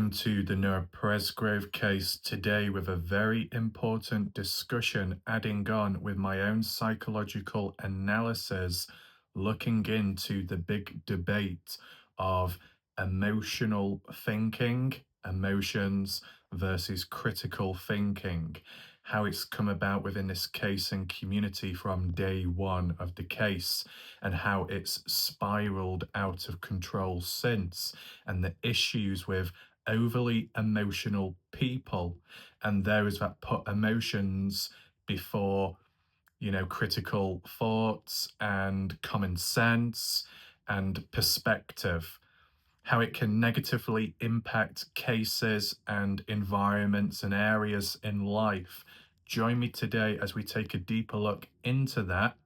Welcome to the Presgrove case today with a very important discussion adding on with my own psychological analysis, looking into the big debate of emotional thinking, emotions versus critical thinking, how it's come about within this case and community from day one of the case, and how it's spiraled out of control since, and the issues with overly emotional people and those that put emotions before, critical thoughts and common sense and perspective, how it can negatively impact cases and environments and areas in life. Join me today as we take a deeper look into that.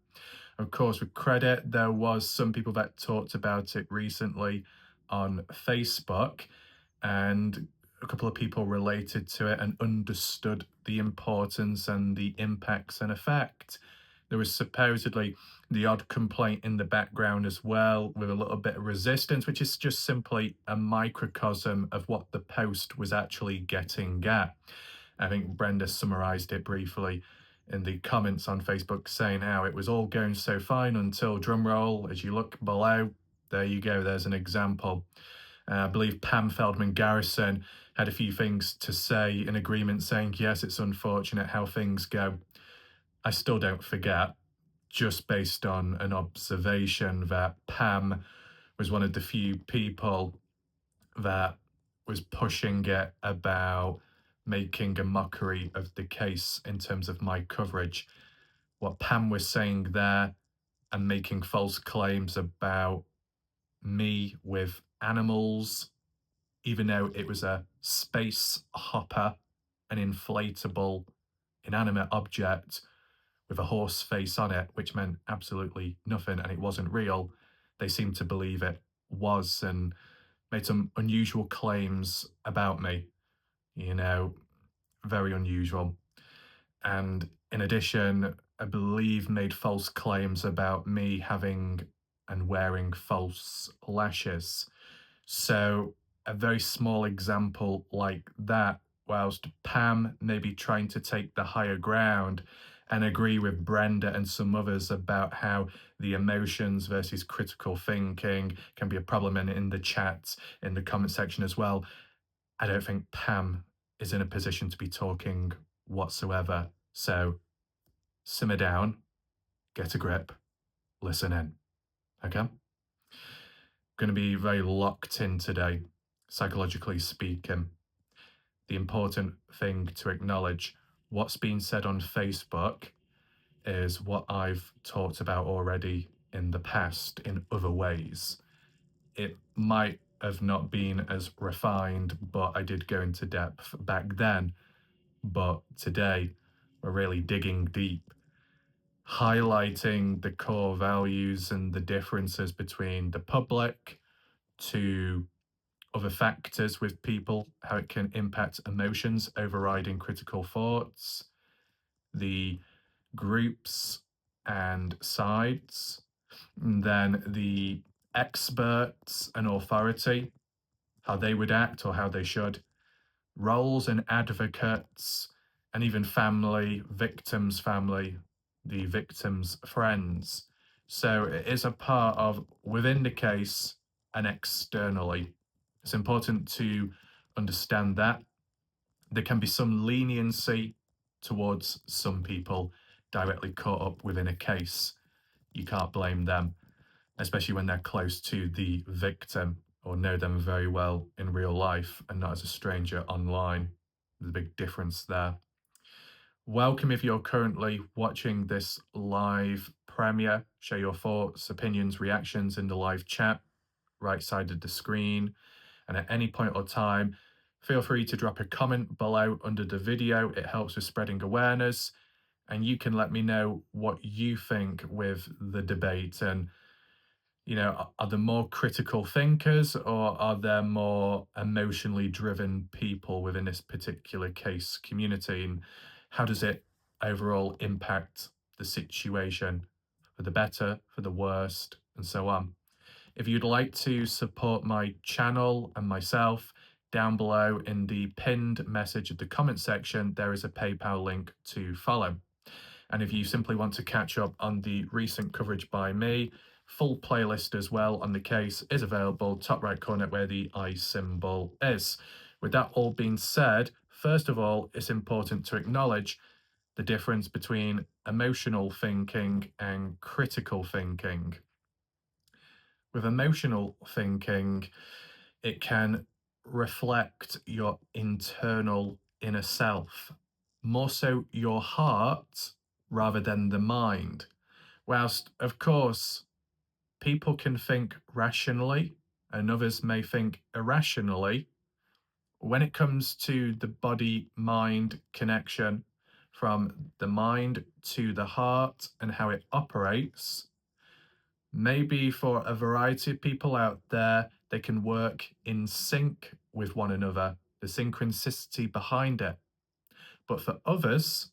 Of course, with credit, there was some people that talked about it recently on Facebook, and a couple of people related to it and understood the importance and the impacts and effect. There was supposedly the odd complaint in the background as well, with a little bit of resistance, which is just simply a microcosm of what the post was actually getting at. I think Brenda summarized it briefly in the comments on Facebook, saying how it was all going so fine until, drumroll, as you look below, there you go, there's an example. I believe Pam Feldman Garrison had a few things to say in agreement, saying, yes, it's unfortunate how things go. I still don't forget, just based on an observation, that Pam was one of the few people that was pushing it about making a mockery of the case in terms of my coverage. What Pam was saying there and making false claims about me with animals, even though it was a space hopper, an inflatable, inanimate object with a horse face on it, which meant absolutely nothing and it wasn't real. They seemed to believe it was, and made some unusual claims about me, very unusual. And in addition, I believe made false claims about me having and wearing false lashes. So a very small example like that, whilst Pam may be trying to take the higher ground and agree with Brenda and some others about how the emotions versus critical thinking can be a problem, and in the chat, in the comment section as well, I don't think Pam is in a position to be talking whatsoever. So simmer down, get a grip, listen in. Okay? Going to be very locked in today, psychologically speaking. The important thing to acknowledge, what's been said on Facebook is what I've talked about already in the past in other ways. It might have not been as refined, but I did go into depth back then. But today, we're really digging deep, highlighting the core values and the differences between the public to other factors with people, how it can impact emotions overriding critical thoughts, the groups and sides, and then the experts and authority, how they would act or how they should, roles and advocates, and even family, victims' family, the victims' friends. So it is a part of within the case and externally. It's important to understand that there can be some leniency towards some people directly caught up within a case. You can't blame them, especially when they're close to the victim or know them very well in real life and not as a stranger online. There's a big difference there. Welcome if you're currently watching this live premiere. Share your thoughts, opinions, reactions in the live chat, right side of the screen. And at any point or time, feel free to drop a comment below under the video. It helps with spreading awareness. And you can let me know what you think with the debate. And, are there more critical thinkers or are there more emotionally driven people within this particular case community? And how does it overall impact the situation for the better, for the worst, and so on? If you'd like to support my channel and myself, down below in the pinned message of the comment section, there is a PayPal link to follow. And if you simply want to catch up on the recent coverage by me, full playlist as well on the case is available, top right corner where the I symbol is. With that all being said, first of all, it's important to acknowledge the difference between emotional thinking and critical thinking. With emotional thinking, it can reflect your internal inner self, more so your heart rather than the mind. Whilst, of course, people can think rationally and others may think irrationally, when it comes to the body mind connection from the mind to the heart and how it operates, maybe for a variety of people out there, they can work in sync with one another, the synchronicity behind it. But for others,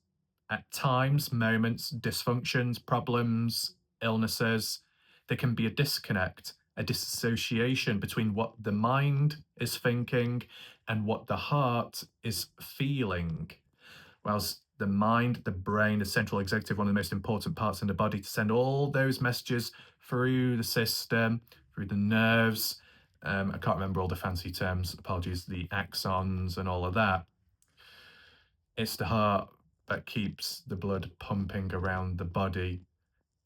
at times, moments, dysfunctions, problems, illnesses, there can be a disconnect, a disassociation between what the mind is thinking and what the heart is feeling. Whilst the mind, the brain, the central executive, one of the most important parts in the body to send all those messages through the system, through the nerves. I can't remember all the fancy terms, apologies, the axons and all of that. It's the heart that keeps the blood pumping around the body.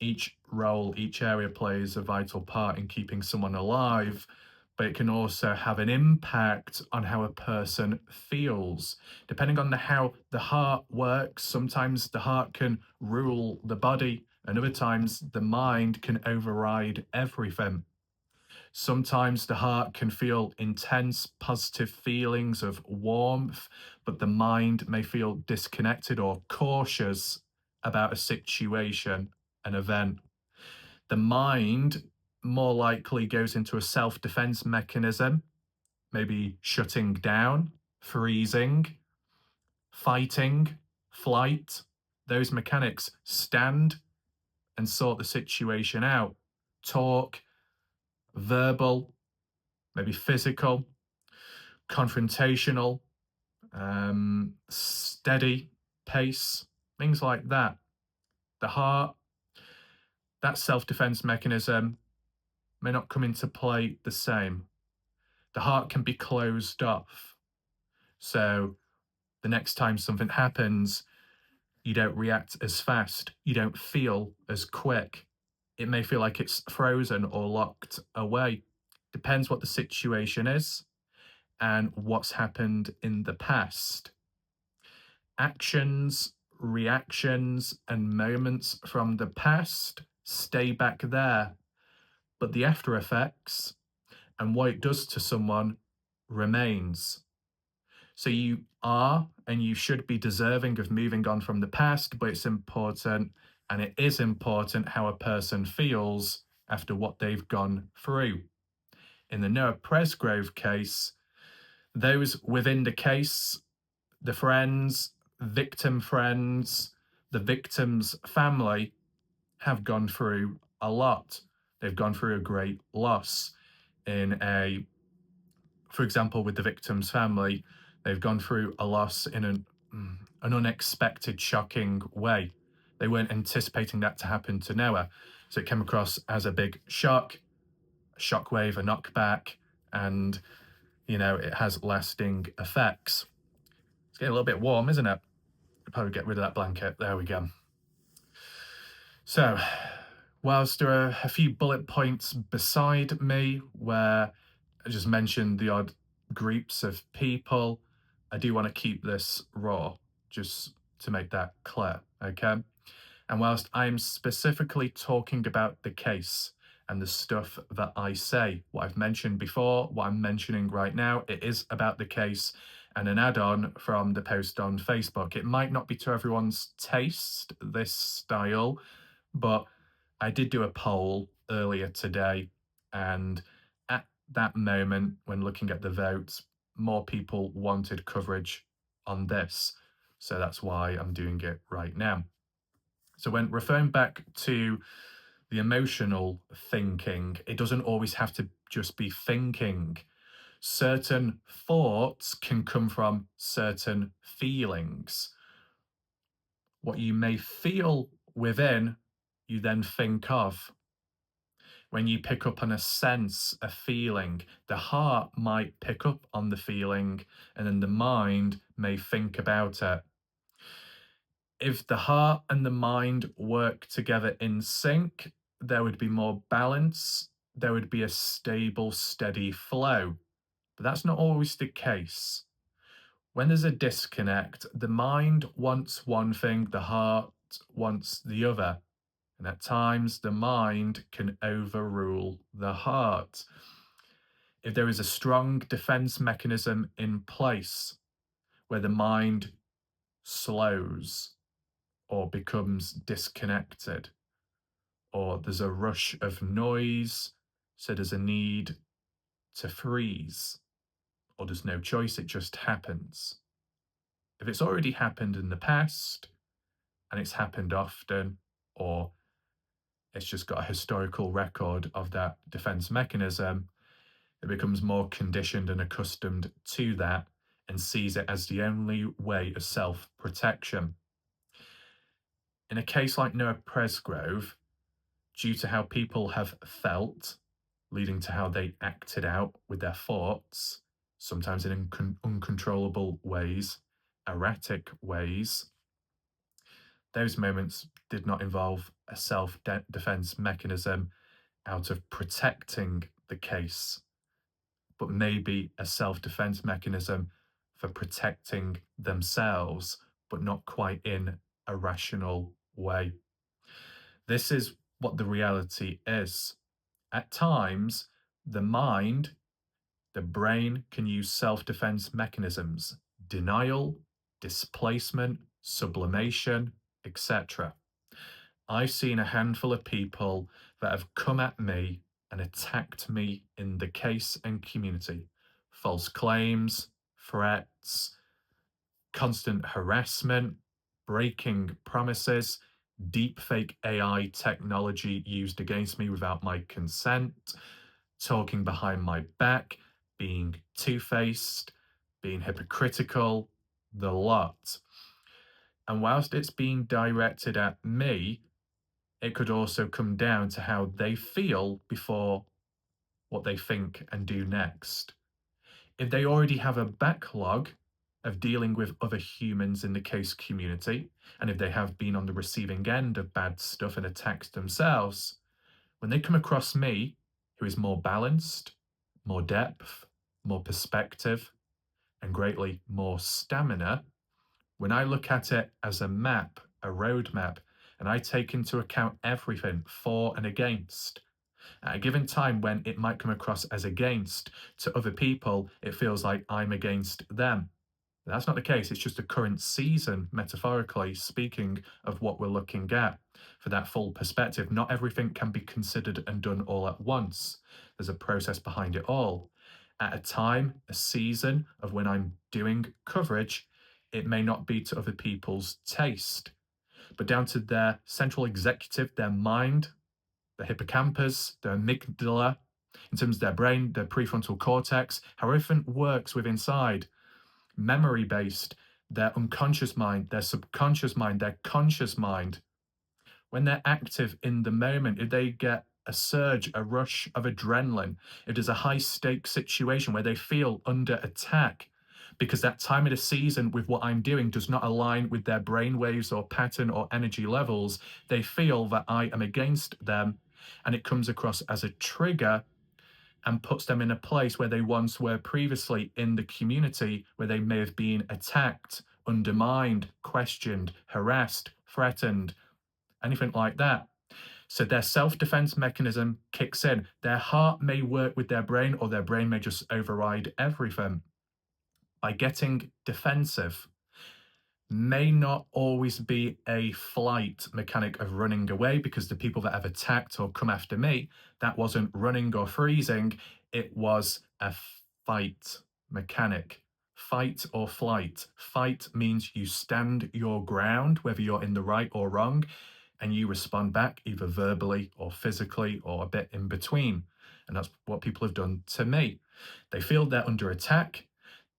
Each role, each area plays a vital part in keeping someone alive, but it can also have an impact on how a person feels. Depending on how the heart works, sometimes the heart can rule the body, and other times the mind can override everything. Sometimes the heart can feel intense, positive feelings of warmth, but the mind may feel disconnected or cautious about a situation, an event. The mind more likely goes into a self defense mechanism, maybe shutting down, freezing, fighting, flight. Those mechanics stand and sort the situation out. Talk, verbal, maybe physical, confrontational, steady pace, things like that. The heart, that self defense mechanism may not come into play the same. The heart can be closed off. So the next time something happens, you don't react as fast, you don't feel as quick. It may feel like it's frozen or locked away. Depends what the situation is and what's happened in the past. Actions, reactions, and moments from the past stay back there, but the after effects and what it does to someone remains. So you are and you should be deserving of moving on from the past, but it's important and it is important how a person feels after what they've gone through. In the Noah Presgrove case, those within the case, the friends, victim friends, the victim's family have gone through a lot. They've gone through a great loss for example, with the victim's family, they've gone through a loss in an unexpected, shocking way. They weren't anticipating that to happen to Noah. So it came across as a big shock, a shockwave, a knockback, and, it has lasting effects. It's getting a little bit warm, isn't it? I'll probably get rid of that blanket. There we go. So, whilst there are a few bullet points beside me where I just mentioned the odd groups of people, I do want to keep this raw, just to make that clear, okay? And whilst I'm specifically talking about the case and the stuff that I say, what I've mentioned before, what I'm mentioning right now, it is about the case and an add-on from the post on Facebook. It might not be to everyone's taste, this style, but I did do a poll earlier today, and at that moment, when looking at the votes, more people wanted coverage on this. So that's why I'm doing it right now. So when referring back to the emotional thinking, it doesn't always have to just be thinking. Certain thoughts can come from certain feelings. What you may feel within, you then think of. When you pick up on a sense, a feeling, the heart might pick up on the feeling and then the mind may think about it. If the heart and the mind work together in sync, there would be more balance, there would be a stable, steady flow. But that's not always the case. When there's a disconnect, the mind wants one thing, the heart wants the other. And at times, the mind can overrule the heart. If there is a strong defense mechanism in place where the mind slows or becomes disconnected, or there's a rush of noise, so there's a need to freeze, or there's no choice, it just happens. If it's already happened in the past and it's happened often, or it's just got a historical record of that defense mechanism, it becomes more conditioned and accustomed to that and sees it as the only way of self protection. In a case like Noah Presgrove, due to how people have felt, leading to how they acted out with their thoughts, sometimes in uncontrollable ways, erratic ways, those moments did not involve a self defense mechanism out of protecting the case, but maybe a self defense mechanism for protecting themselves, but not quite in a rational way. This is what the reality is. At times, the mind, the brain can use self defense mechanisms, denial, displacement, sublimation, etc. I've seen a handful of people that have come at me and attacked me in the case and community. False claims, threats, constant harassment, breaking promises, deepfake AI technology used against me without my consent, talking behind my back, being two faced, being hypocritical, the lot. And whilst it's being directed at me, it could also come down to how they feel before what they think and do next. If they already have a backlog of dealing with other humans in the case community, and if they have been on the receiving end of bad stuff and attacks themselves, when they come across me, who is more balanced, more depth, more perspective, and greatly more stamina, when I look at it as a map, a roadmap, and I take into account everything for and against, at a given time when it might come across as against to other people, it feels like I'm against them. That's not the case. It's just a current season, metaphorically speaking, of what we're looking at. For that full perspective, not everything can be considered and done all at once. There's a process behind it all. At a time, a season of when I'm doing coverage, it may not be to other people's taste, but down to their central executive, their mind, the hippocampus, the amygdala, in terms of their brain, their prefrontal cortex, how everything works with inside, memory based, their unconscious mind, their subconscious mind, their conscious mind. When they're active in the moment, if they get a surge, a rush of adrenaline, if there's a high stakes situation where they feel under attack, because that time of the season with what I'm doing does not align with their brain waves or pattern or energy levels, they feel that I am against them, and it comes across as a trigger and puts them in a place where they once were previously in the community, where they may have been attacked, undermined, questioned, harassed, threatened, anything like that. So their self defense mechanism kicks in. Their heart may work with their brain, or their brain may just override everything. By getting defensive, may not always be a flight mechanic of running away, because the people that have attacked or come after me, that wasn't running or freezing, it was a fight mechanic. Fight or flight. Fight means you stand your ground, whether you're in the right or wrong, and you respond back either verbally or physically or a bit in between. And that's what people have done to me. They feel they're under attack.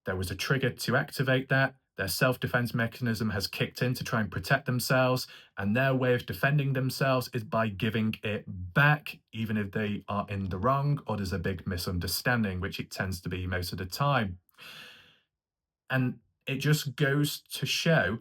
There was a trigger to activate that. Their self defense mechanism has kicked in to try and protect themselves. And their way of defending themselves is by giving it back, even if they are in the wrong or there's a big misunderstanding, which it tends to be most of the time. And it just goes to show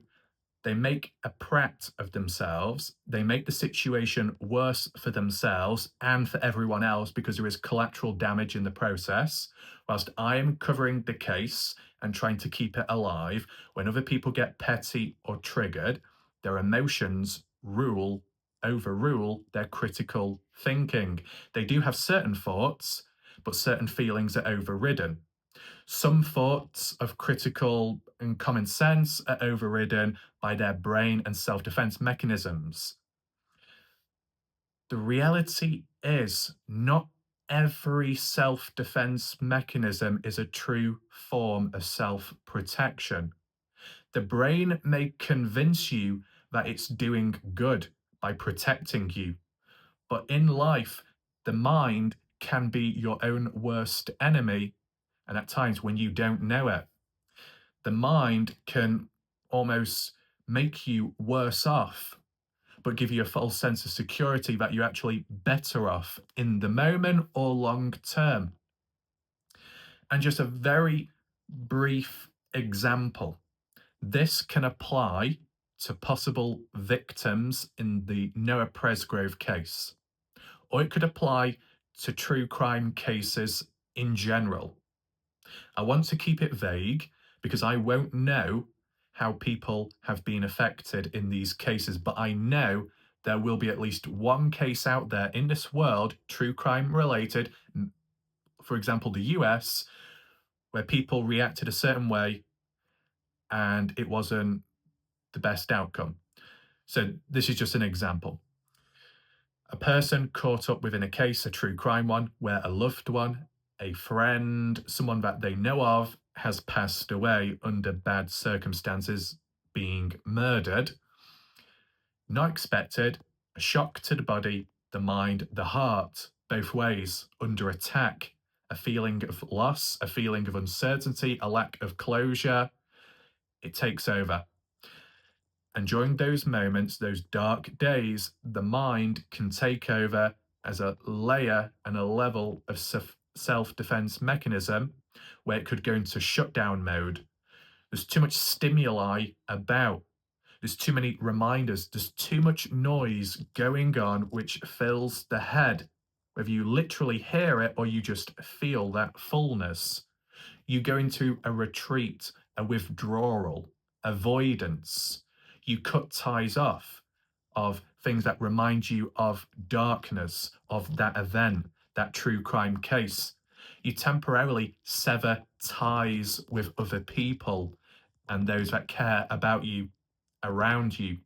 they make a prat of themselves. They make the situation worse for themselves and for everyone else because there is collateral damage in the process. Whilst I am covering the case and trying to keep it alive, when other people get petty or triggered, their emotions overrule their critical thinking. They do have certain thoughts, but certain feelings are overridden. Some thoughts of critical and common sense are overridden by their brain and self defense mechanisms. The reality is, not every self defense mechanism is a true form of self protection. The brain may convince you that it's doing good by protecting you, but in life, the mind can be your own worst enemy, and at times when you don't know it. The mind can almost make you worse off, but give you a false sense of security that you're actually better off in the moment or long term. And just a very brief example, this can apply to possible victims in the Noah Presgrove case, or it could apply to true crime cases in general. I want to keep it vague because I won't know how people have been affected in these cases, but I know there will be at least one case out there in this world, true crime related, for example, the US, where people reacted a certain way and it wasn't the best outcome. So, this is just an example. A person caught up within a case, a true crime one, where a loved one, a friend, someone that they know of, has passed away under bad circumstances, being murdered. Not expected, a shock to the body, the mind, the heart, both ways, under attack, a feeling of loss, a feeling of uncertainty, a lack of closure. It takes over. And during those moments, those dark days, the mind can take over as a layer and a level of self defense mechanism where it could go into shutdown mode. There's too much stimuli about, there's too many reminders, there's too much noise going on, which fills the head. Whether you literally hear it or you just feel that fullness, you go into a retreat, a withdrawal, avoidance. You cut ties off of things that remind you of darkness, of that event, that true crime case. You temporarily sever ties with other people and those that care about you around you.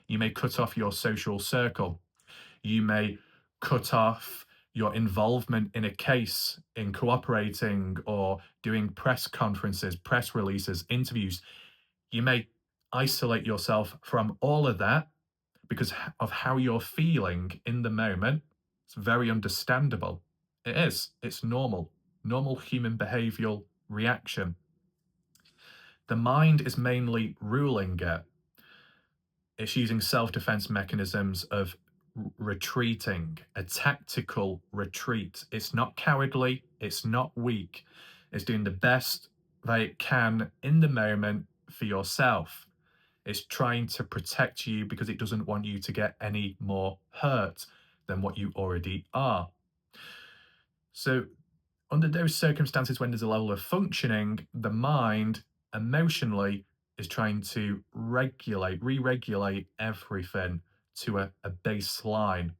You may cut off your social circle. You may cut off your involvement in a case, in cooperating or doing press conferences, press releases, interviews. You may isolate yourself from all of that because of how you're feeling in the moment. It's very understandable. It is. It's normal. Normal human behavioral reaction. The mind is mainly ruling it. It's using self defense mechanisms of retreating, a tactical retreat. It's not cowardly, it's not weak. It's doing the best that it can in the moment for yourself. It's trying to protect you because it doesn't want you to get any more hurt than what you already are. So, under those circumstances, when there's a level of functioning, the mind emotionally is trying to re regulate everything to a baseline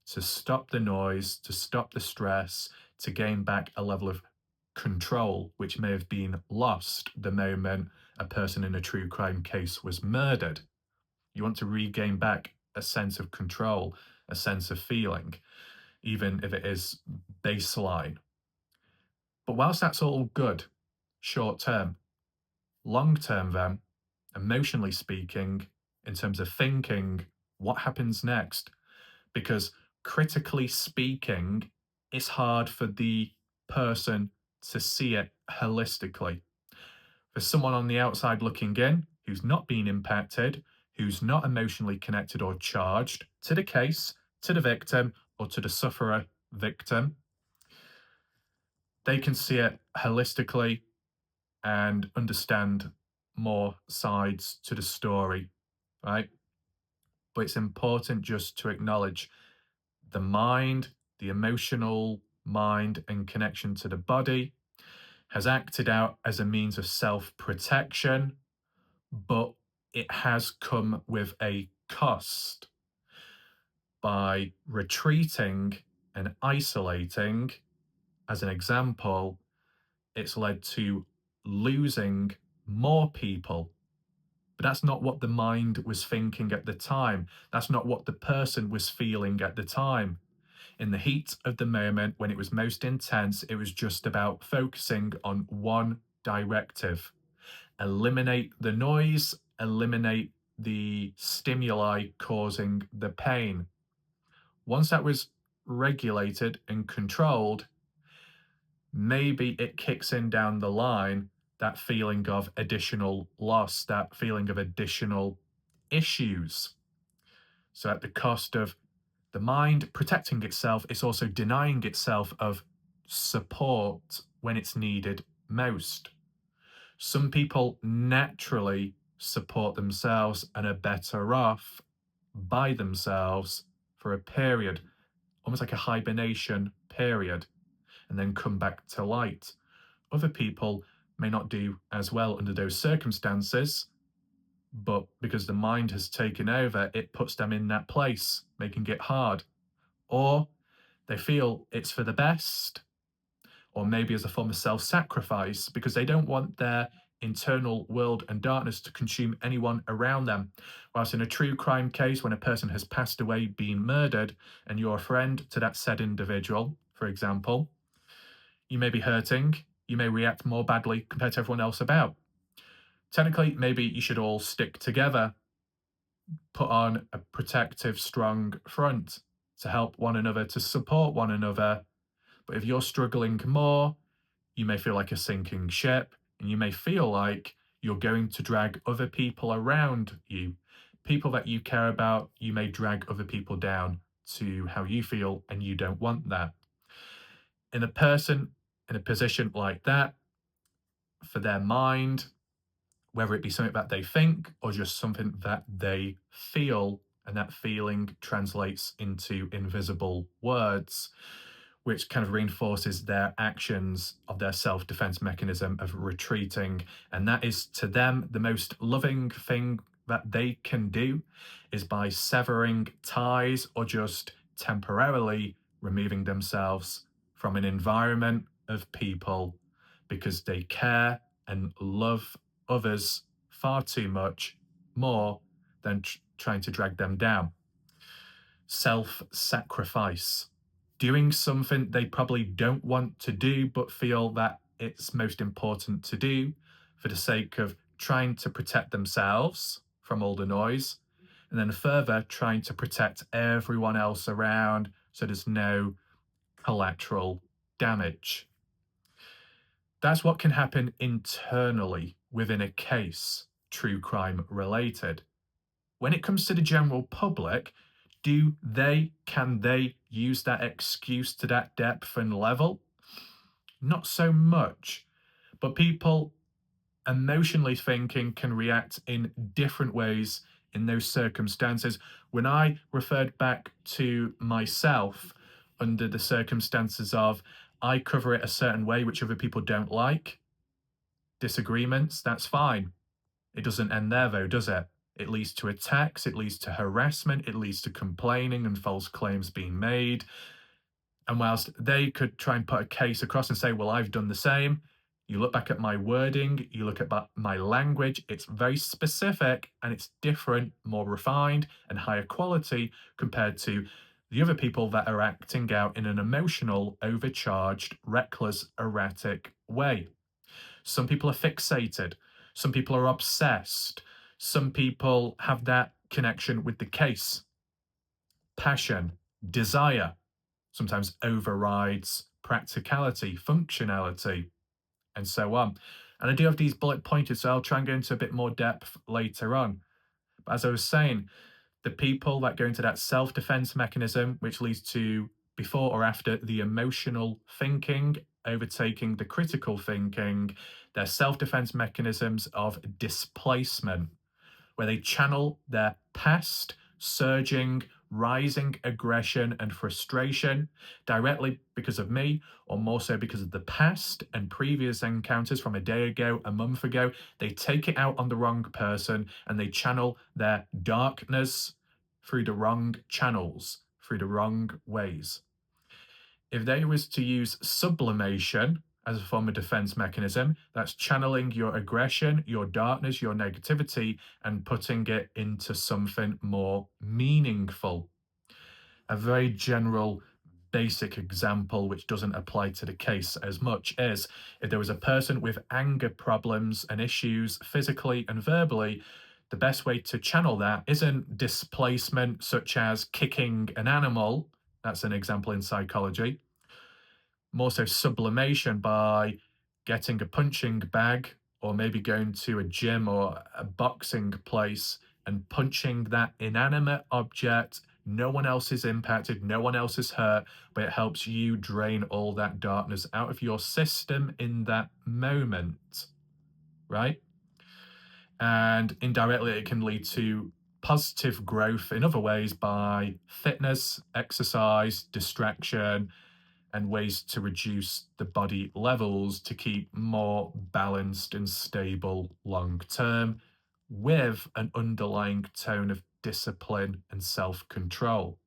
to stop the noise, to stop the stress, to gain back a level of control, which may have been lost the moment a person in a true crime case was murdered. You want to regain back a sense of control, a sense of feeling, even if it is baseline. But whilst that's all good, short term, long term, then, emotionally speaking, in terms of thinking, what happens next? Because critically speaking, it's hard for the person to see it holistically. For someone on the outside looking in, who's not been impacted, who's not emotionally connected or charged to the case, to the victim, or to the sufferer victim, they can see it holistically and understand more sides to the story, right? But it's important just to acknowledge the mind, the emotional mind and connection to the body has acted out as a means of self protection, but it has come with a cost. By retreating and isolating, as an example, it's led to losing more people. But that's not what the mind was thinking at the time. That's not what the person was feeling at the time. In the heat of the moment, when it was most intense, it was just about focusing on one directive: eliminate the noise, eliminate the stimuli causing the pain. Once that was regulated and controlled, maybe it kicks in down the line that feeling of additional loss, that feeling of additional issues. So, at the cost of the mind protecting itself, it's also denying itself of support when it's needed most. Some people naturally support themselves and are better off by themselves for a period, almost like a hibernation period, and then come back to light. Other people may not do as well under those circumstances, but because the mind has taken over, it puts them in that place, making it hard. Or they feel it's for the best, or maybe as a form of self sacrifice, because they don't want their internal world and darkness to consume anyone around them. Whilst in a true crime case, when a person has passed away, been murdered, and you're a friend to that said individual, for example, you may be hurting, you may react more badly compared to everyone else about. Technically, maybe you should all stick together, put on a protective, strong front to help one another, to support one another. But if you're struggling more, you may feel like a sinking ship, and you may feel like you're going to drag other people around you. People that you care about, you may drag other people down to how you feel, and you don't want that. In a person in a position like that, for their mind, whether it be something that they think or just something that they feel, and that feeling translates into invisible words, which kind of reinforces their actions of their self defense mechanism of retreating. And that is to them the most loving thing that they can do, is by severing ties or just temporarily removing themselves from an environment of people because they care and love others far too much more than trying to drag them down. Self sacrifice, doing something they probably don't want to do but feel that it's most important to do for the sake of trying to protect themselves from all the noise, and then further trying to protect everyone else around so there's no collateral damage. That's what can happen internally within a case, true crime related. When it comes to the general public, can they use that excuse to that depth and level? Not so much. But people emotionally thinking can react in different ways in those circumstances. When I referred back to myself under the circumstances of I cover it a certain way which other people don't like, disagreements, that's fine. It doesn't end there though, does it? It leads to attacks, it leads to harassment, it leads to complaining and false claims being made. And whilst they could try and put a case across and say, well, I've done the same, you look back at my wording, you look at my language, it's very specific and it's different, more refined and higher quality compared to the other people that are acting out in an emotional, overcharged, reckless, erratic way. Some people are fixated. Some people are obsessed. Some people have that connection with the case. Passion, desire sometimes overrides practicality, functionality. and so on. And I do have these bullet pointed, so I'll try and go into a bit more depth later on. But as I was saying, the people that go into that self defense mechanism, which leads to before or after the emotional thinking overtaking the critical thinking, they're self defense mechanisms of displacement, where they channel their past, surging, rising aggression and frustration directly because of me, or more so because of the past and previous encounters from a day ago, a month ago. They take it out on the wrong person and they channel their darkness through the wrong channels, through the wrong ways. If they was to use sublimation as a form of defense mechanism, that's channeling your aggression, your darkness, your negativity, and putting it into something more meaningful. A very general, basic example, which doesn't apply to the case as much, is if there was a person with anger problems and issues physically and verbally, the best way to channel that isn't displacement, such as kicking an animal. That's an example in psychology. More so sublimation by getting a punching bag or maybe going to a gym or a boxing place and punching that inanimate object. No one else is impacted, no one else is hurt, but it helps you drain all that darkness out of your system in that moment, right? And indirectly, it can lead to positive growth in other ways by fitness, exercise, distraction, and ways to reduce the body levels to keep more balanced and stable long term with an underlying tone of discipline and self control.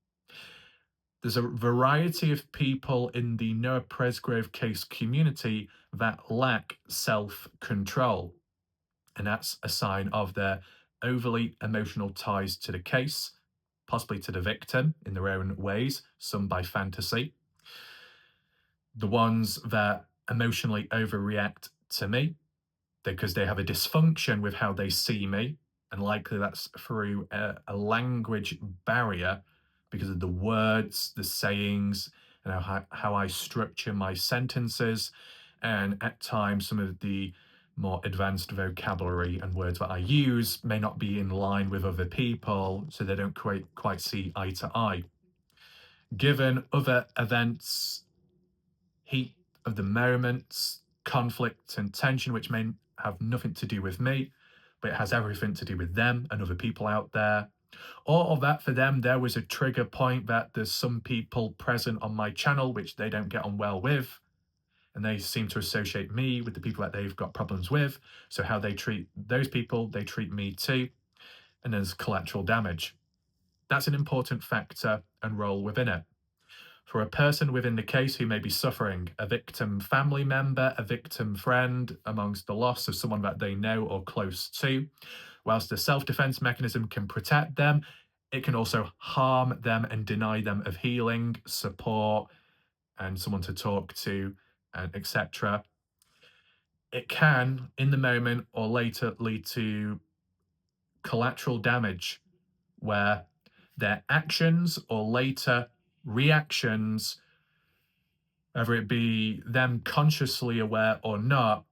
There's a variety of people in the Noah Presgrove case community that lack self control, and that's a sign of their overly emotional ties to the case, possibly to the victim in their own ways, some by fantasy. The ones that emotionally overreact to me because they have a dysfunction with how they see me, and likely that's through a language barrier because of the words, the sayings, and how I structure my sentences, and at times some of the more advanced vocabulary and words that I use may not be in line with other people, so they don't quite see eye to eye. Given other events, heat of the moment, conflict and tension, which may have nothing to do with me, but it has everything to do with them and other people out there. All of that for them, there was a trigger point that there's some people present on my channel which they don't get on well with. And they seem to associate me with the people that they've got problems with. So how they treat those people, they treat me too. And there's collateral damage. That's an important factor and role within it. For a person within the case who may be suffering, a victim family member, a victim friend, amongst the loss of someone that they know or close to, whilst the self defense mechanism can protect them, it can also harm them and deny them of healing, support, and someone to talk to, and etc. It can, in the moment or later, lead to collateral damage where their actions or later reactions, whether it be them consciously aware or not,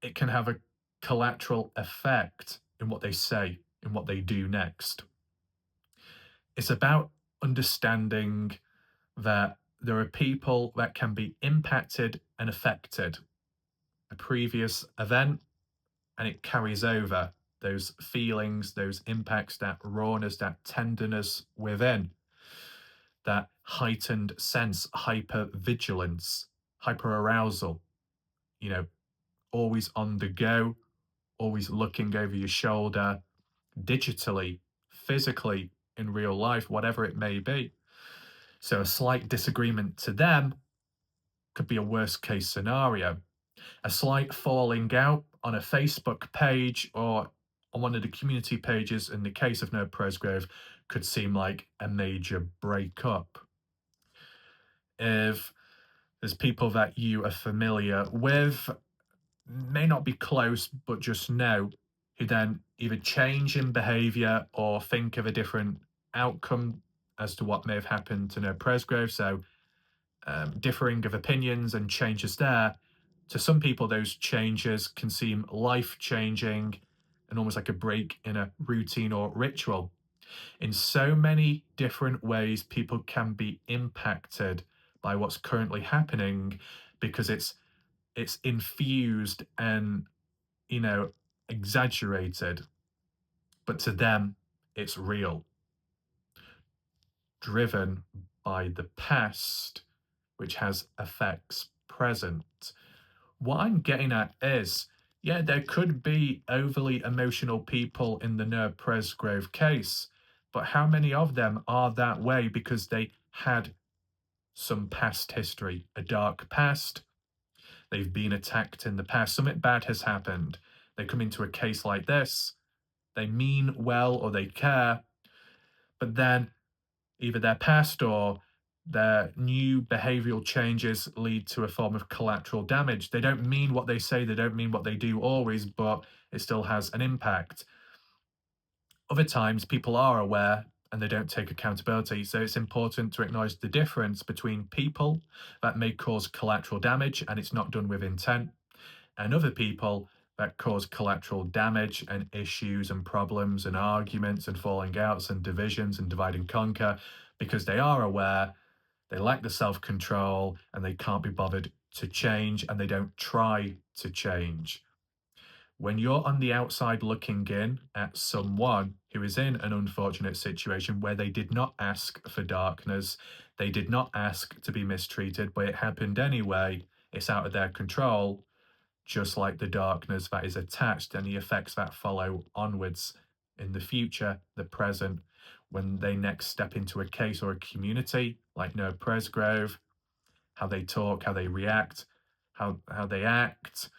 it can have a collateral effect in what they say, in what they do next. It's about understanding that there are people that can be impacted and affected. A previous event, and it carries over those feelings, those impacts, that rawness, that tenderness within, that heightened sense, hyper vigilance, hyper arousal, you know, always on the go, always looking over your shoulder, digitally, physically, in real life, whatever it may be. So a slight disagreement to them could be a worst case scenario. A slight falling out on a Facebook page or on one of the community pages in the case of No Presgrove could seem like a major breakup. If there's people that you are familiar with, may not be close, but just know, who then either change in behavior or think of a different outcome as to what may have happened to No Presgrove. So differing of opinions and changes there. To some people, those changes can seem life changing and almost like a break in a routine or ritual. In so many different ways, people can be impacted by what's currently happening because it's infused and, you know, exaggerated, but to them, it's real, driven by the past, which has effects present. What I'm getting at is, yeah, there could be overly emotional people in the Nerd Presgrove case, but how many of them are that way because they had some past history, a dark past? They've been attacked in the past, something bad has happened. They come into a case like this, they mean well or they care, but then either their past or their new behavioral changes lead to a form of collateral damage. They don't mean what they say, they don't mean what they do always, but it still has an impact. Other times, people are aware and they don't take accountability. So it's important to acknowledge the difference between people that may cause collateral damage and it's not done with intent, and other people that cause collateral damage and issues and problems and arguments and falling outs and divisions and divide and conquer because they are aware, they lack the self control, and they can't be bothered to change and they don't try to change. When you're on the outside looking in at someone who is in an unfortunate situation where they did not ask for darkness, they did not ask to be mistreated, but it happened anyway, it's out of their control, just like the darkness that is attached and the effects that follow onwards in the future, the present, when they next step into a case or a community like No Presgrove, how they talk, how they react, how they act,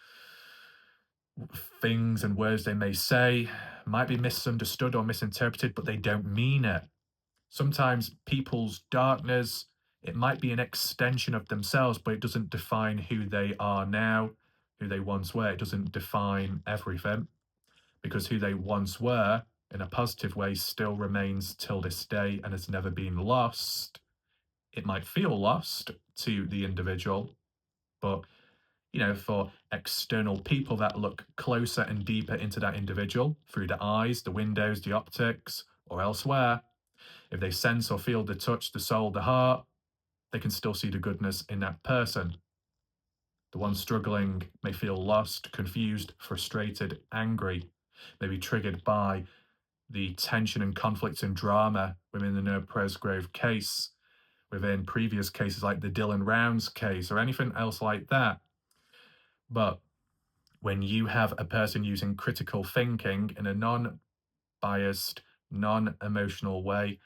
things and words they may say might be misunderstood or misinterpreted, but they don't mean it. Sometimes people's darkness, it might be an extension of themselves, but it doesn't define who they are now, who they once were. It doesn't define everything because who they once were in a positive way still remains till this day and has never been lost. It might feel lost to the individual, but for external people that look closer and deeper into that individual through the eyes, the windows, the optics, or elsewhere, if they sense or feel the touch, the soul, the heart, they can still see the goodness in that person. The one struggling may feel lost, confused, frustrated, angry, may be triggered by the tension and conflict and drama within the No Presgrove case, within previous cases like the Dylan Rounds case or anything else like that. But when you have a person using critical thinking in a non-biased, non-emotional way,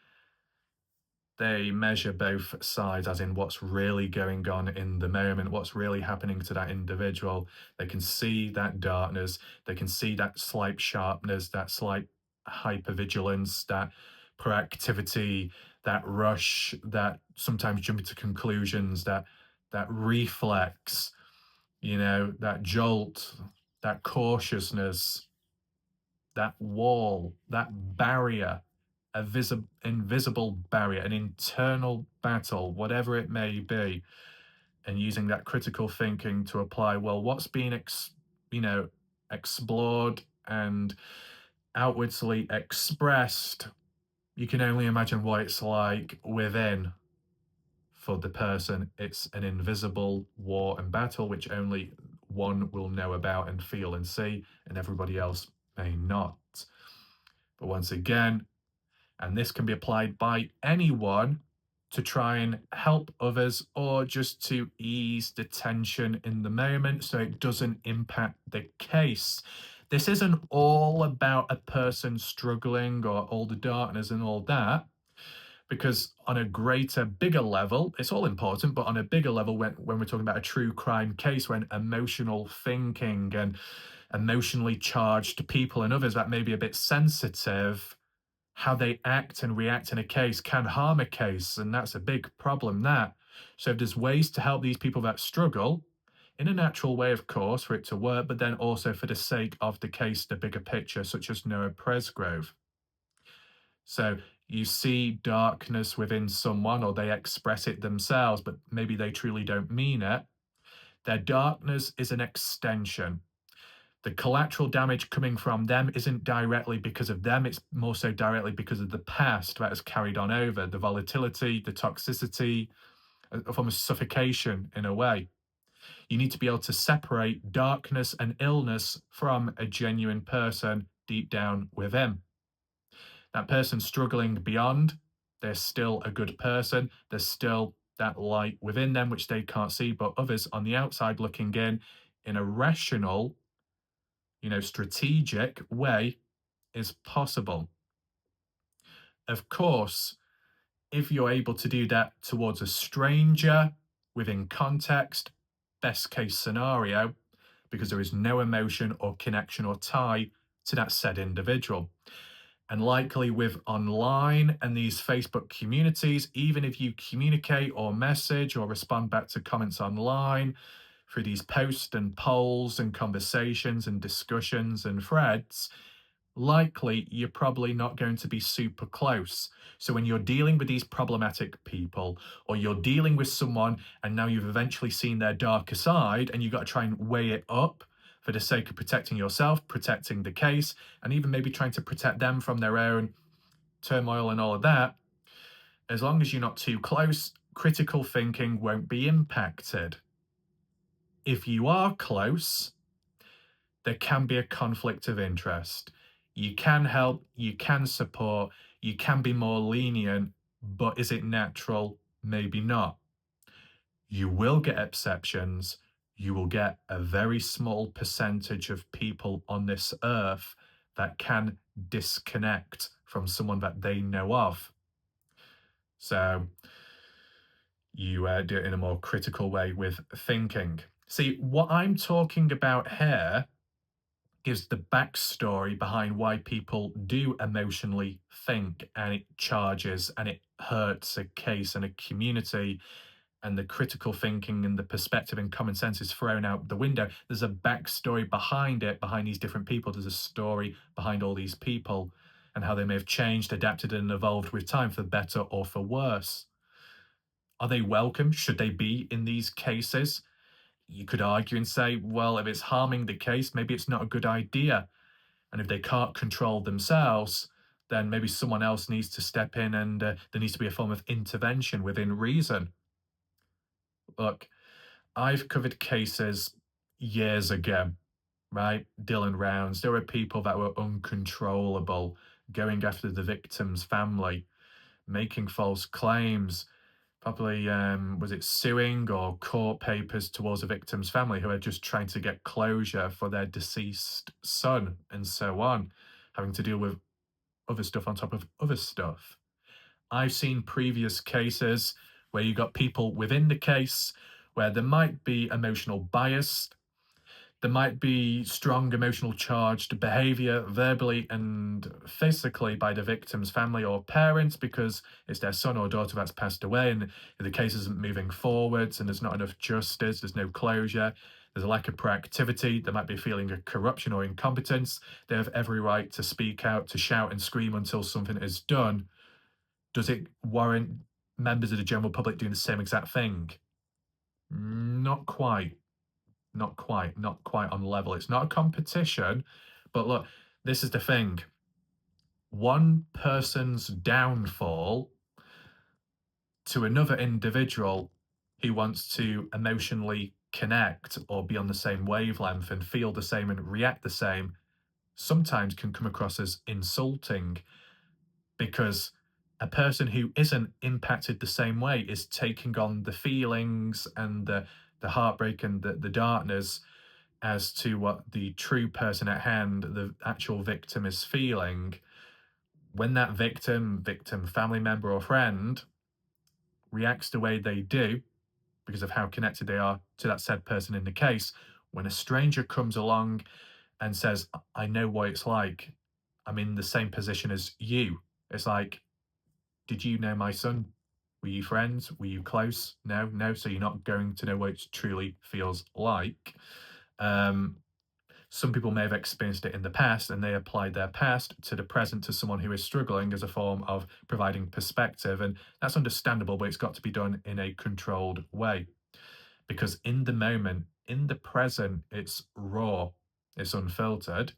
they measure both sides, as in what's really going on in the moment, what's really happening to that individual. They can see that darkness, they can see that slight sharpness, that slight hypervigilance, that proactivity, that rush, that sometimes jumping to conclusions, that reflex, that jolt, that cautiousness, that wall, that barrier, a invisible barrier, an internal battle, whatever it may be, and using that critical thinking to apply, well, what's being explored and outwardly expressed, you can only imagine what it's like within. For the person, it's an invisible war and battle which only one will know about and feel and see, and everybody else may not. But once again, and this can be applied by anyone to try and help others or just to ease the tension in the moment so it doesn't impact the case. This isn't all about a person struggling or all the darkness and all that, because on a greater, bigger level, it's all important, but on a bigger level, when we're talking about a true crime case, when emotional thinking and emotionally charged people and others that may be a bit sensitive, how they act and react in a case can harm a case, and that's a big problem, that. So if there's ways to help these people that struggle, in a natural way, of course, for it to work, but then also for the sake of the case, the bigger picture, such as Noah Presgrove. So you see darkness within someone, or they express it themselves, but maybe they truly don't mean it. Their darkness is an extension. The collateral damage coming from them isn't directly because of them, it's more so directly because of the past that has carried on over, the volatility, the toxicity, a form of suffocation in a way. You need to be able to separate darkness and illness from a genuine person deep down within. That person struggling beyond, they're still a good person. There's still that light within them, which they can't see, but others on the outside looking in a rational, strategic way is possible. Of course, if you're able to do that towards a stranger within context, best case scenario, because there is no emotion or connection or tie to that said individual. And likely with online and these Facebook communities, even if you communicate or message or respond back to comments online through these posts and polls and conversations and discussions and threads, likely you're probably not going to be super close. So when you're dealing with these problematic people, or you're dealing with someone and now you've eventually seen their darker side and you've got to try and weigh it up for the sake of protecting yourself, protecting the case, and even maybe trying to protect them from their own turmoil and all of that, as long as you're not too close, critical thinking won't be impacted. If you are close, there can be a conflict of interest. You can help, you can support, you can be more lenient, but is it natural? Maybe not. You will get exceptions. You will get a very small percentage of people on this earth that can disconnect from someone that they know of. So you do it in a more critical way with thinking. See, what I'm talking about here gives the backstory behind why people do emotionally think, and it charges and it hurts a case and a community, and the critical thinking and the perspective and common sense is thrown out the window. There's a backstory behind it, behind these different people. There's a story behind all these people and how they may have changed, adapted, and evolved with time for better or for worse. Are they welcome? Should they be in these cases? You could argue and say, well, if it's harming the case, maybe it's not a good idea. And if they can't control themselves, then maybe someone else needs to step in, and there needs to be a form of intervention within reason. Look, I've covered cases years ago, right? Dylan rounds. There were people that were uncontrollable, going after the victim's family, making false claims, probably, was it suing or court papers towards the victim's family who are just trying to get closure for their deceased son and so on, having to deal with other stuff on top of other stuff. I've seen previous cases where you got people within the case where there might be emotional bias, there might be strong emotional charged behavior verbally and physically by the victim's family or parents because it's their son or daughter that's passed away and the case isn't moving forwards and there's not enough justice, there's no closure, there's a lack of proactivity, there might be a feeling of corruption or incompetence. They have every right to speak out, to shout and scream until something is done. Does it warrant members of the general public doing the same exact thing? Not quite. Not quite on level. It's not a competition, but look, this is the thing. One person's downfall to another individual who wants to emotionally connect or be on the same wavelength and feel the same and react the same sometimes can come across as insulting because a person who isn't impacted the same way is taking on the feelings and the heartbreak and the darkness as to what the true person at hand, the actual victim, is feeling. When that victim, family member, or friend reacts the way they do because of how connected they are to that said person in the case, when a stranger comes along and says, I know what it's like, I'm in the same position as you. It's like, did you know my son? Were you friends? Were you close? No, no. So you're not going to know what it truly feels like. Some people may have experienced it in the past and they applied their past to the present to someone who is struggling as a form of providing perspective. And that's understandable, but it's got to be done in a controlled way. Because in the moment, In the present, it's raw, it's unfiltered,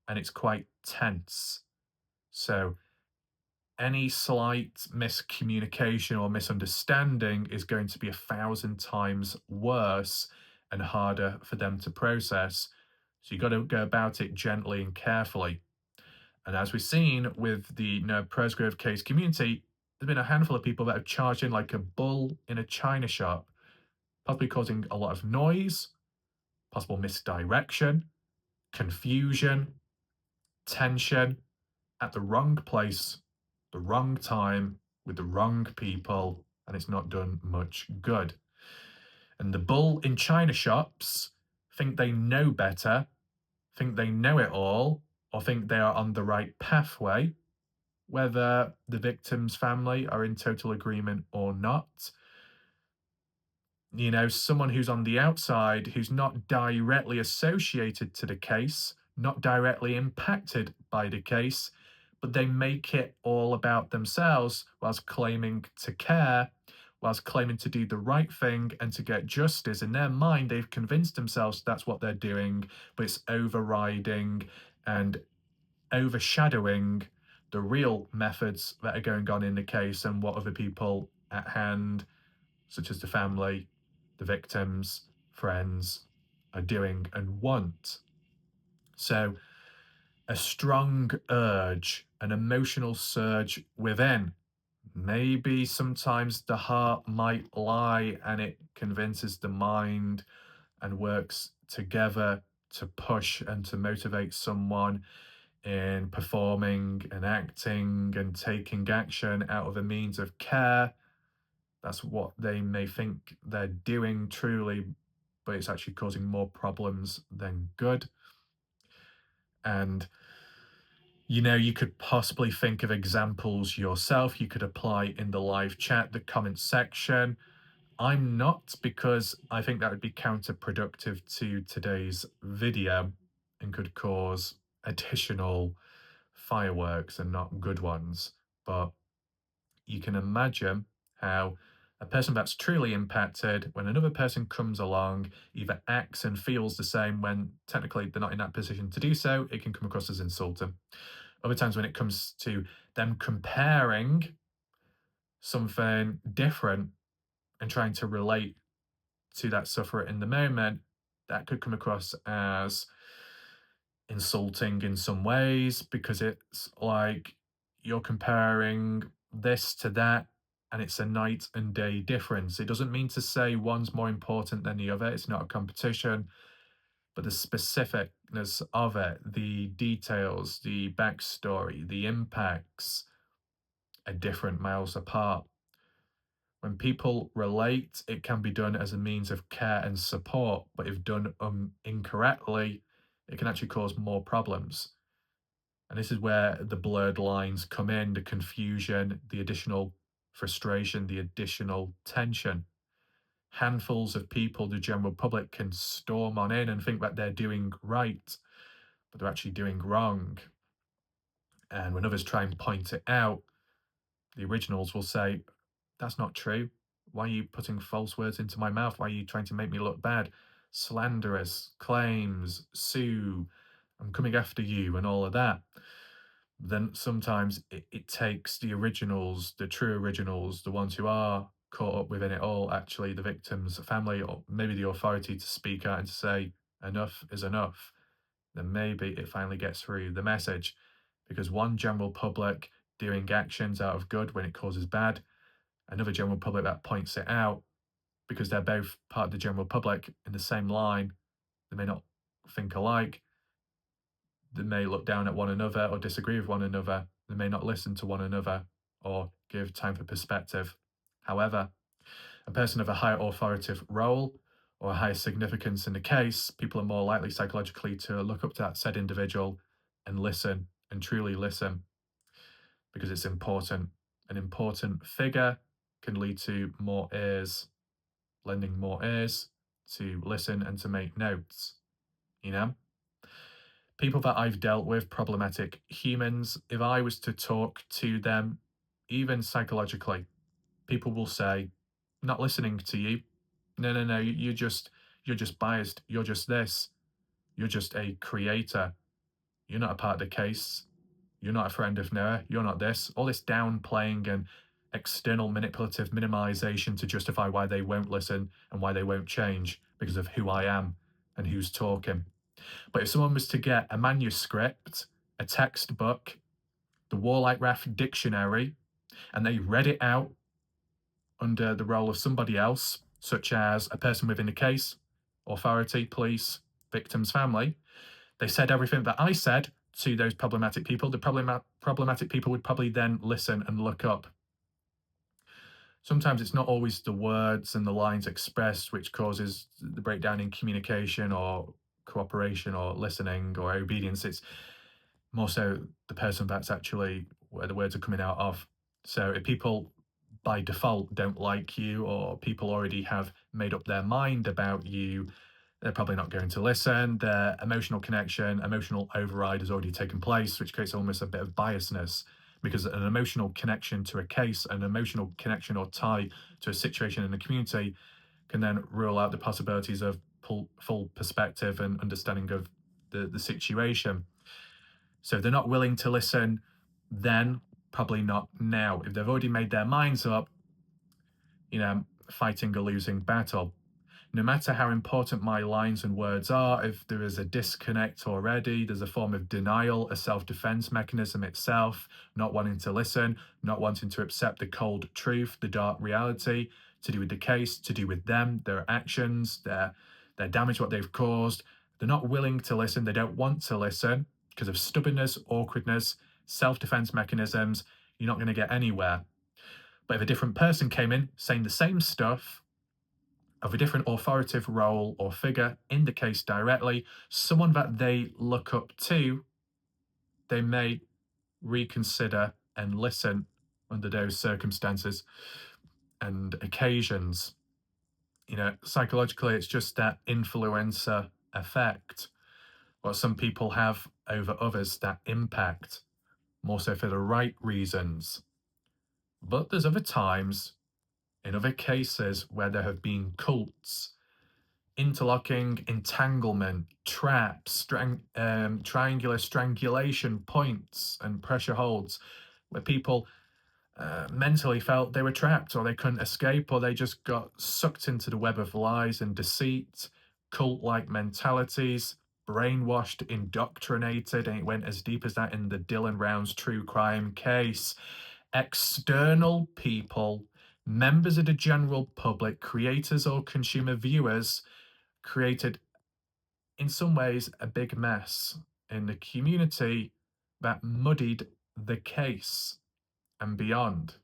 and it's quite tense. So any slight miscommunication or misunderstanding is going to be 1,000 times worse and harder for them to process. So you've got to go about it gently and carefully. And as we've seen with the Presgrove case community, there's been a handful of people that have charged in like a bull in a china shop, possibly causing a lot of noise, possible misdirection, confusion, tension, at the wrong place, the wrong time, with the wrong people, and it's not done much good. And the bull in china shops think they know better, think they know it all, or think they are on the right pathway, whether the victim's family are in total agreement or not. Someone who's on the outside, who's not directly associated to the case, not directly impacted by the case, but they make it all about themselves whilst claiming to care, whilst claiming to do the right thing and to get justice. In their mind, they've convinced themselves that's what they're doing, but it's overriding and overshadowing the real methods that are going on in the case and what other people at hand, such as the family, the victims, friends, are doing and want. So, a strong urge, an emotional surge within. Maybe sometimes the heart might lie and it convinces the mind and works together to push and to motivate someone in performing and acting and taking action out of a means of care. That's what they may think they're doing truly, but it's actually causing more problems than good. And you could possibly think of examples yourself you could apply in the live chat, the comment section. I'm not, because I think that would be counterproductive to today's video and could cause additional fireworks and not good ones. But you can imagine how a person that's truly impacted, when another person comes along, either acts and feels the same when technically they're not in that position to do so, it can come across as insulting. Other times, when it comes to them comparing something different and trying to relate to that sufferer in the moment, that could come across as insulting in some ways, because it's like you're comparing this to that and it's a night and day difference. It doesn't mean to say one's more important than the other, it's not a competition, but the specificness of it, the details, the backstory, the impacts are different miles apart. When people relate, it can be done as a means of care and support, but if done incorrectly, it can actually cause more problems. And this is where the blurred lines come in, the confusion, the additional frustration, the additional tension. Handfuls of people, the general public, can storm on in and think that they're doing right, but they're actually doing wrong. And when others try and point it out, the originals will say, "That's not true. Why are you putting false words into my mouth? Why are you trying to make me look bad? Slanderous claims, sue, I'm coming after you," and all of that. Then sometimes it takes the originals, the true originals, the ones who are caught up within it all, actually the victim's family or maybe the authority, to speak out and to say, enough is enough. Then maybe it finally gets through the message, because one general public doing actions out of good when it causes bad, another general public that points it out, because they're both part of the general public in the same line, they may not think alike, they may look down at one another or disagree with one another. They may not listen to one another or give time for perspective. However, a person of a higher authoritative role or a higher significance in the case, people are more likely psychologically to look up to that said individual and listen and truly listen, because it's important. An important figure can lead to more ears, lending more ears to listen and to make notes, you know? People that I've dealt with, problematic humans, if I was to talk to them, even psychologically, people will say, "Not listening to you. No, no, no, You're just biased. You're just this. You're just a creator. You're not a part of the case. You're not a friend of Noah. You're not this. All this downplaying and external manipulative minimization to justify why they won't listen and why they won't change because of who I am and who's talking. But if someone was to get a manuscript, a textbook, the Warlike Raff dictionary, and they read it out under the role of somebody else, such as a person within the case, authority, police, victim's family, they said everything that I said to those problematic people. The problematic people would probably then listen and look up. Sometimes it's not always the words and the lines expressed which causes the breakdown in communication or cooperation or listening or obedience. It's more so the person that's actually where the words are coming out of. So if people by default don't like you, or people already have made up their mind about you, they're probably not going to listen. Their emotional connection, emotional override has already taken place, which creates almost a bit of biasness, because an emotional connection to a case, an emotional connection or tie to a situation in the community can then rule out the possibilities of full perspective and understanding of the situation. So if they're not willing to listen, then probably not now. If they've already made their minds up, fighting a losing battle. No matter how important my lines and words are, if there is a disconnect already, there's a form of denial, a self-defense mechanism itself, not wanting to listen, not wanting to accept the cold truth, the dark reality, to do with the case, to do with them, their actions, their damage, what they've caused. They're not willing to listen. They don't want to listen because of stubbornness, awkwardness, self-defense mechanisms. You're not going to get anywhere. But if a different person came in saying the same stuff, of a different authoritative role or figure in the case directly, someone that they look up to, they may reconsider and listen under those circumstances and occasions. Psychologically, it's just that influencer effect. What some people have over others, that impact, more so for the right reasons. But there's other times, in other cases, where there have been cults, interlocking, entanglement, traps, triangular strangulation points, and pressure holds, where people mentally felt they were trapped or they couldn't escape, or they just got sucked into the web of lies and deceit, cult like mentalities, brainwashed, indoctrinated, and it went as deep as that in the Dylan Rounds true crime case. External people, members of the general public, creators or consumer viewers, created, in some ways, a big mess in the community that muddied the case and beyond.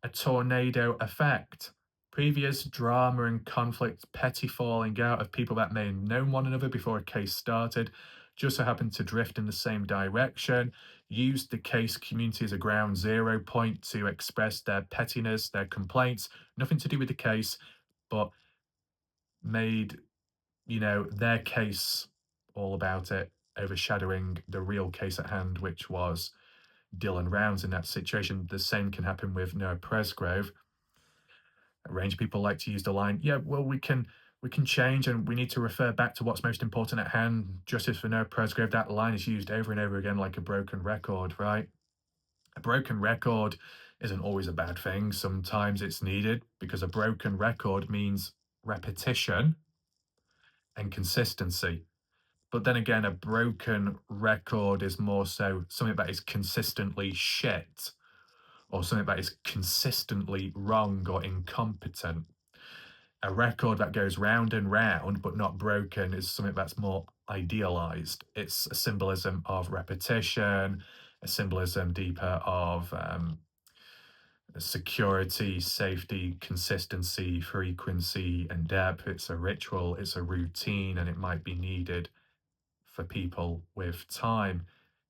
A tornado effect. Previous drama and conflict, petty falling out of people that may have known one another before a case started, just so happened to drift in the same direction, used the case community as a ground zero point to express their pettiness, their complaints, nothing to do with the case, but made their case all about it, overshadowing the real case at hand, which was Dylan Rounds in that situation. The same can happen with Noah Presgrove. A range of people like to use the line, yeah, well, we can change and we need to refer back to what's most important at hand. Justice for Noah Presgrove, that line is used over and over again like a broken record, right? A broken record isn't always a bad thing. Sometimes it's needed because a broken record means repetition and consistency. But then again, a broken record is more so something that is consistently shit, or something that is consistently wrong or incompetent. A record that goes round and round but not broken is something that's more idealized. It's a symbolism of repetition, a symbolism deeper of security, safety, consistency, frequency, and depth. It's a ritual, it's a routine, and it might be needed for people with time.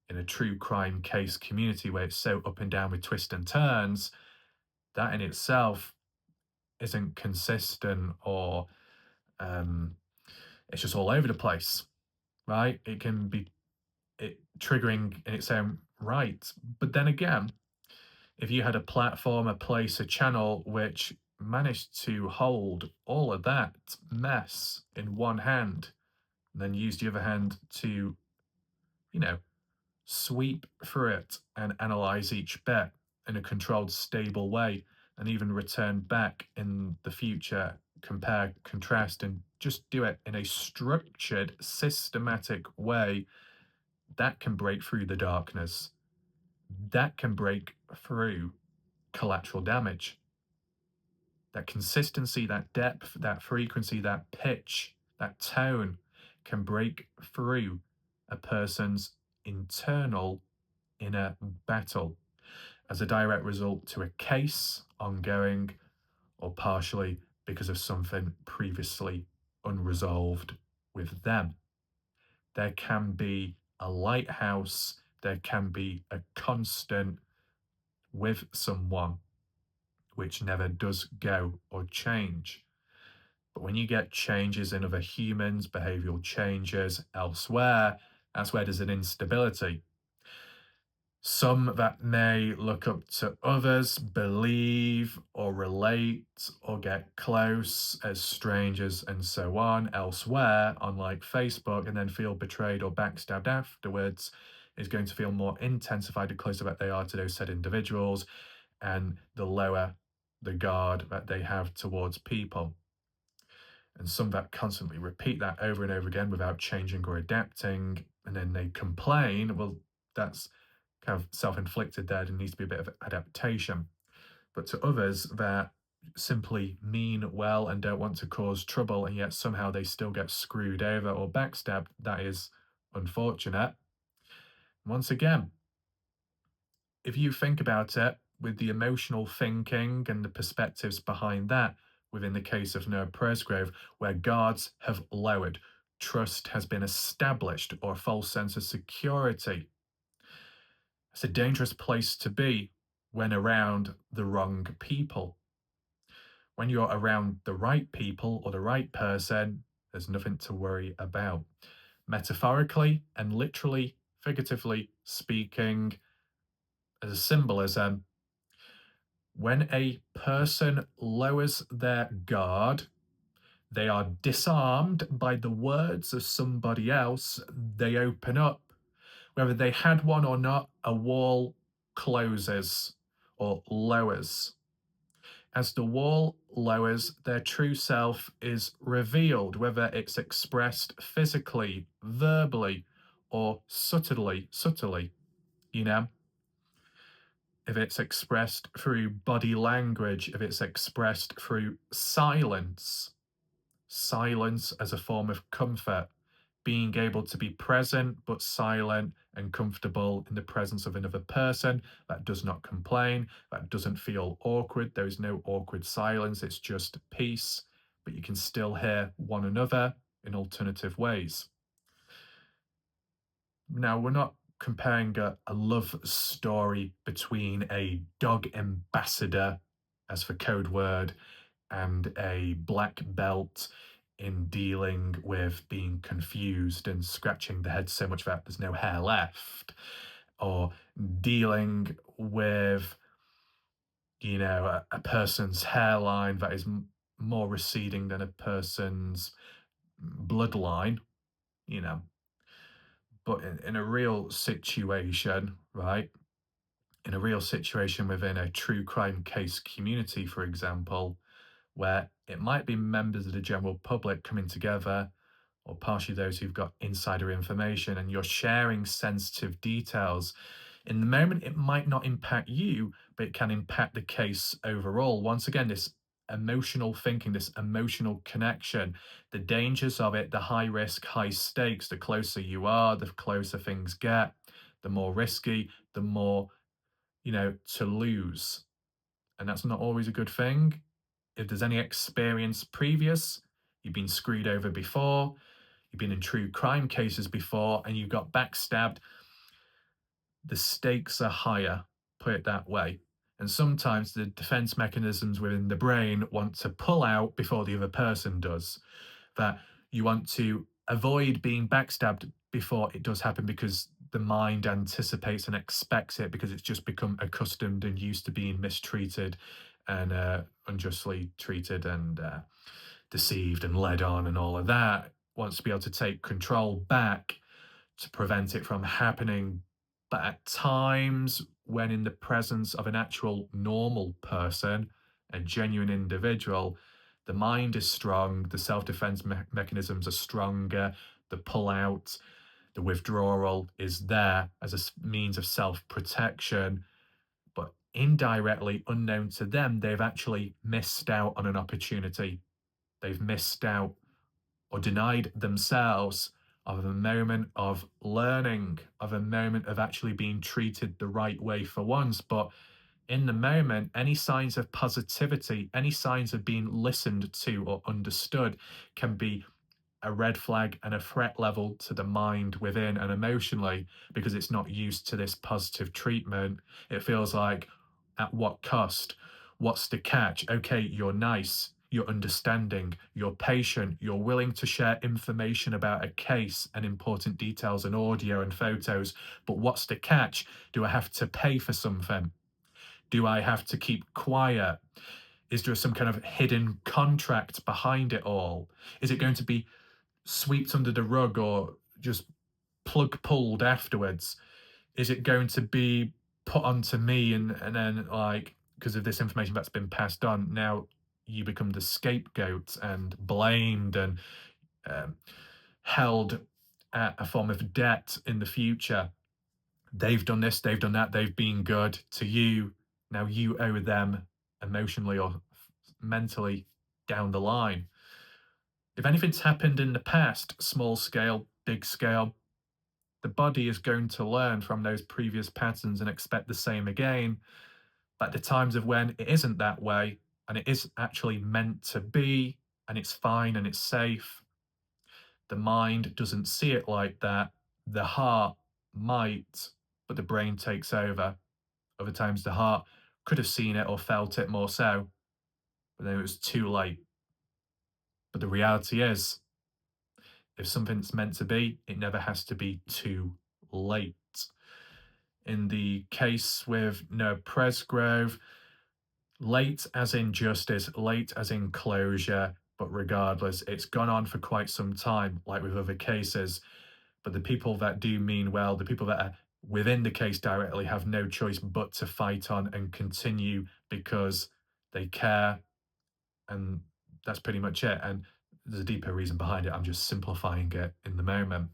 In a true crime case community where it's so up and down with twists and turns, that in itself isn't consistent, or it's just all over the place, right? It can be triggering in its own right. But then again, if you had a platform, a place, a channel which managed to hold all of that mess in one hand and then use the other hand to, you know, sweep through it and analyze each bit in a controlled, stable way, and even return back in the future, compare, contrast, and just do it in a structured, systematic way, that can break through the darkness. That can break through collateral damage. That consistency, that depth, that frequency, that pitch, that tone can break through a person's internal inner battle as a direct result to a case ongoing or partially because of something previously unresolved with them. There can be a lighthouse, there can be a constant with someone which never does go or change. But when you get changes in other humans, behavioral changes elsewhere, that's where there's an instability. Some that may look up to others, believe or relate or get close as strangers and so on elsewhere on like Facebook, and then feel betrayed or backstabbed afterwards, is going to feel more intensified the closer that they are to those said individuals and the lower the guard that they have towards people. And some that constantly repeat that over and over again without changing or adapting, and then they complain, well, that's kind of self-inflicted there. There needs to be a bit of adaptation. But to others that simply mean well and don't want to cause trouble, and yet somehow they still get screwed over or backstabbed, that is unfortunate. Once again, if you think about it with the emotional thinking and the perspectives behind that, within the case of Noah Presgrove, where guards have lowered, trust has been established, or a false sense of security, it's a dangerous place to be when around the wrong people. When you're around the right people or the right person, there's nothing to worry about. Metaphorically and literally, figuratively speaking, as a symbolism, when a person lowers their guard, they are disarmed by the words of somebody else, they open up. Whether they had one or not, a wall closes or lowers. As the wall lowers, their true self is revealed, whether it's expressed physically, verbally, or subtly, you know? If it's expressed through body language, if it's expressed through silence, silence as a form of comfort, being able to be present but silent and comfortable in the presence of another person that does not complain, that doesn't feel awkward. There is no awkward silence, it's just peace, but you can still hear one another in alternative ways. Now, we're not comparing a love story between a dog ambassador, as for code word, and a black belt in dealing with being confused and scratching the head so much that there's no hair left, or dealing with, a person's hairline that is more receding than a person's bloodline, you know. But in a real situation, right? In a real situation within a true crime case community, for example, where it might be members of the general public coming together, or partially those who've got insider information, and you're sharing sensitive details. In the moment, it might not impact you, but it can impact the case overall. Once again, this emotional thinking, this emotional connection, the dangers of it, the high risk, high stakes, the closer you are, the closer things get, the more risky, the more, to lose. And that's not always a good thing. If there's any experience previous, you've been screwed over before, you've been in true crime cases before, and you got backstabbed, the stakes are higher, put it that way. And sometimes the defense mechanisms within the brain want to pull out before the other person does. That you want to avoid being backstabbed before it does happen, because the mind anticipates and expects it, because it's just become accustomed and used to being mistreated and unjustly treated and deceived and led on and all of that, wants to be able to take control back to prevent it from happening. But at times, when in the presence of an actual normal person, a genuine individual, the mind is strong, the self defense mechanisms are stronger, the pull out, the withdrawal is there as a means of self protection. But indirectly, unknown to them, they've actually missed out on an opportunity. They've missed out or denied themselves of a moment of learning, of a moment of actually being treated the right way for once. But in the moment, any signs of positivity, any signs of being listened to or understood can be a red flag and a threat level to the mind within and emotionally, because it's not used to this positive treatment. It feels like, at what cost? What's the catch? Okay, you're nice, you're understanding, you're patient, you're willing to share information about a case and important details and audio and photos. But what's the catch? Do I have to pay for something? Do I have to keep quiet? Is there some kind of hidden contract behind it all? Is it going to be swept under the rug or just plug pulled afterwards? Is it going to be put onto me and then, like, because of this information that's been passed on, now you become the scapegoat and blamed and um, held at a form of debt in the future? They've done this, they've done that, they've been good to you. Now you owe them emotionally or mentally down the line. If anything's happened in the past, small scale, big scale, the body is going to learn from those previous patterns and expect the same again. But the times of when it isn't that way, and it is actually meant to be, and it's fine and it's safe, the mind doesn't see it like that. The heart might, but the brain takes over. Other times the heart could have seen it or felt it more so, but then it was too late. But the reality is, if something's meant to be, it never has to be too late. In the case with Noah Presgrove, late as in justice, late as in closure, but regardless, it's gone on for quite some time, like with other cases. But the people that do mean well, the people that are within the case directly, have no choice but to fight on and continue because they care. And that's pretty much it. And there's a deeper reason behind it. I'm just simplifying it in the moment.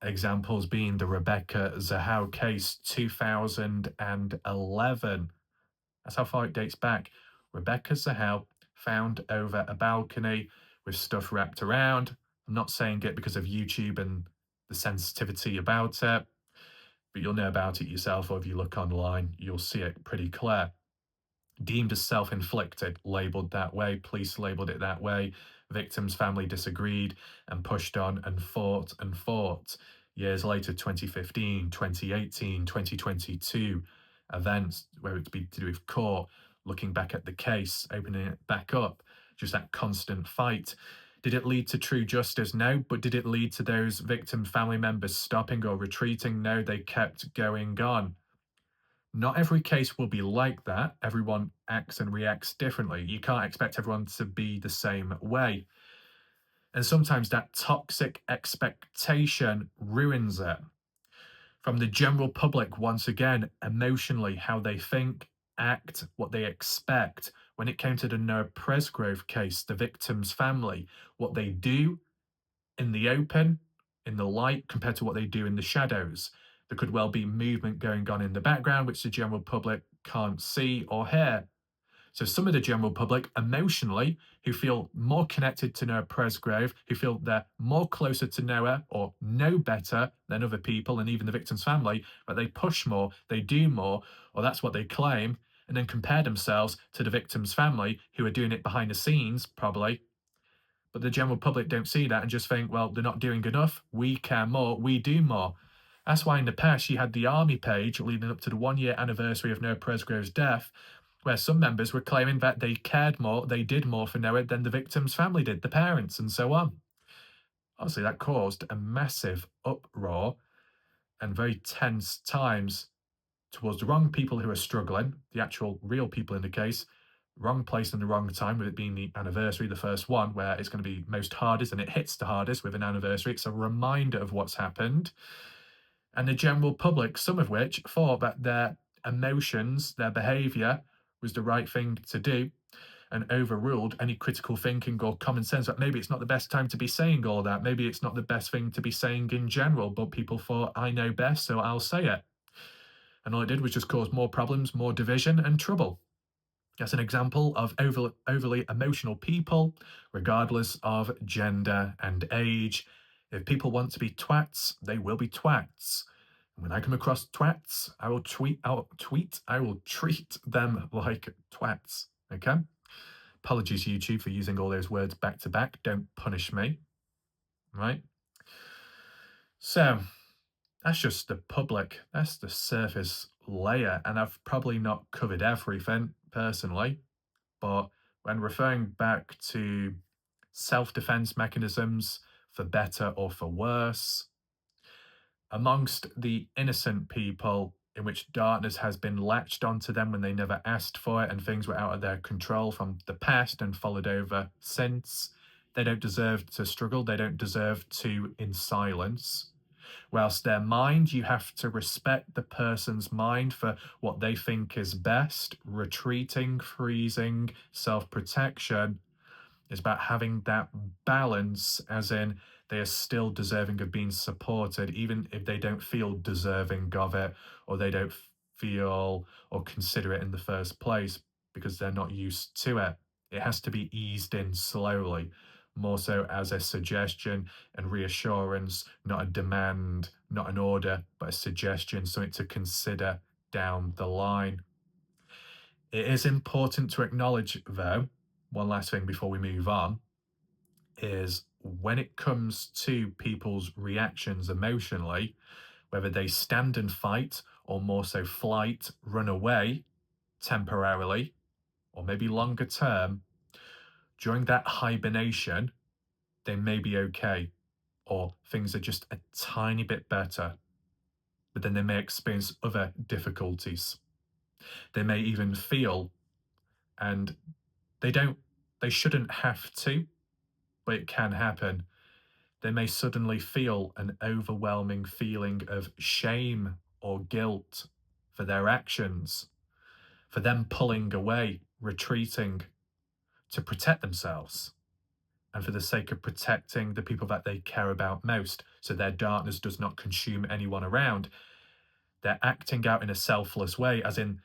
Examples being the Rebecca Zahau case, 2011. That's how far it dates back. Rebecca Zahau found over a balcony with stuff wrapped around. I'm not saying it because of YouTube and the sensitivity about it, but you'll know about it yourself, or if you look online, you'll see it pretty clear. Deemed as self-inflicted, labelled that way, police labelled it that way. Victim's family disagreed and pushed on and fought and fought. Years later, 2015, 2018, 2022, events where it's been to do with court, looking back at the case, opening it back up, just that constant fight. Did it lead to true justice? No. But did it lead to those victim family members stopping or retreating? No, they kept going on. Not every case will be like that. Everyone acts and reacts differently. You can't expect everyone to be the same way. And sometimes that toxic expectation ruins it. From the general public, once again, emotionally, how they think, act, what they expect. When it came to the Noah Presgrove case, the victim's family, what they do in the open, in the light, compared to what they do in the shadows. There could well be movement going on in the background, which the general public can't see or hear. So some of the general public, emotionally, who feel more connected to Noah Presgrove, who feel they're more closer to Noah or know better than other people and even the victim's family, but they push more, they do more, or that's what they claim, and then compare themselves to the victim's family, who are doing it behind the scenes, probably. But the general public don't see that and just think, well, they're not doing enough. We care more. We do more. That's why in the past you had the army page leading up to the 1 year anniversary of Noah Presgrove's death, where some members were claiming that they cared more, they did more for Noah than the victim's family did, the parents, and so on. Obviously, that caused a massive uproar and very tense times towards the wrong people who are struggling, the actual real people in the case, wrong place and the wrong time, with it being the anniversary, the first one, where it's going to be most hardest and it hits the hardest with an anniversary. It's a reminder of what's happened. And the general public, some of which thought that their emotions, their behavior was the right thing to do and overruled any critical thinking or common sense that maybe it's not the best time to be saying all that. Maybe it's not the best thing to be saying in general, but people thought, I know best, so I'll say it. And all it did was just cause more problems, more division, and trouble. That's an example of overly emotional people, regardless of gender and age. If people want to be twats, they will be twats. And when I come across twats, I will I will treat them like twats. Okay? Apologies, YouTube, for using all those words back to back. Don't punish me. Right? So, that's just the public. That's the surface layer. And I've probably not covered everything personally. But when referring back to self-defense mechanisms, for better or for worse, amongst the innocent people in which darkness has been latched onto them when they never asked for it and things were out of their control from the past and followed over since, they don't deserve to struggle. They don't deserve to in silence. Whilst their mind, you have to respect the person's mind for what they think is best. Retreating, freezing, self-protection is about having that balance, as in they are still deserving of being supported, even if they don't feel deserving of it, or they don't feel or consider it in the first place because they're not used to it. It has to be eased in slowly, more so as a suggestion and reassurance, not a demand, not an order, but a suggestion, something to consider down the line. It is important to acknowledge, though, one last thing before we move on, is when it comes to people's reactions emotionally, whether they stand and fight or more so flight, run away temporarily, or maybe longer term, during that hibernation, they may be okay, or things are just a tiny bit better, but then they may experience other difficulties. They may even feel, and they don't, they shouldn't have to, but it can happen. They may suddenly feel an overwhelming feeling of shame or guilt for their actions, for them pulling away, retreating to protect themselves, and for the sake of protecting the people that they care about most, so their darkness does not consume anyone around. They're acting out in a selfless way, as in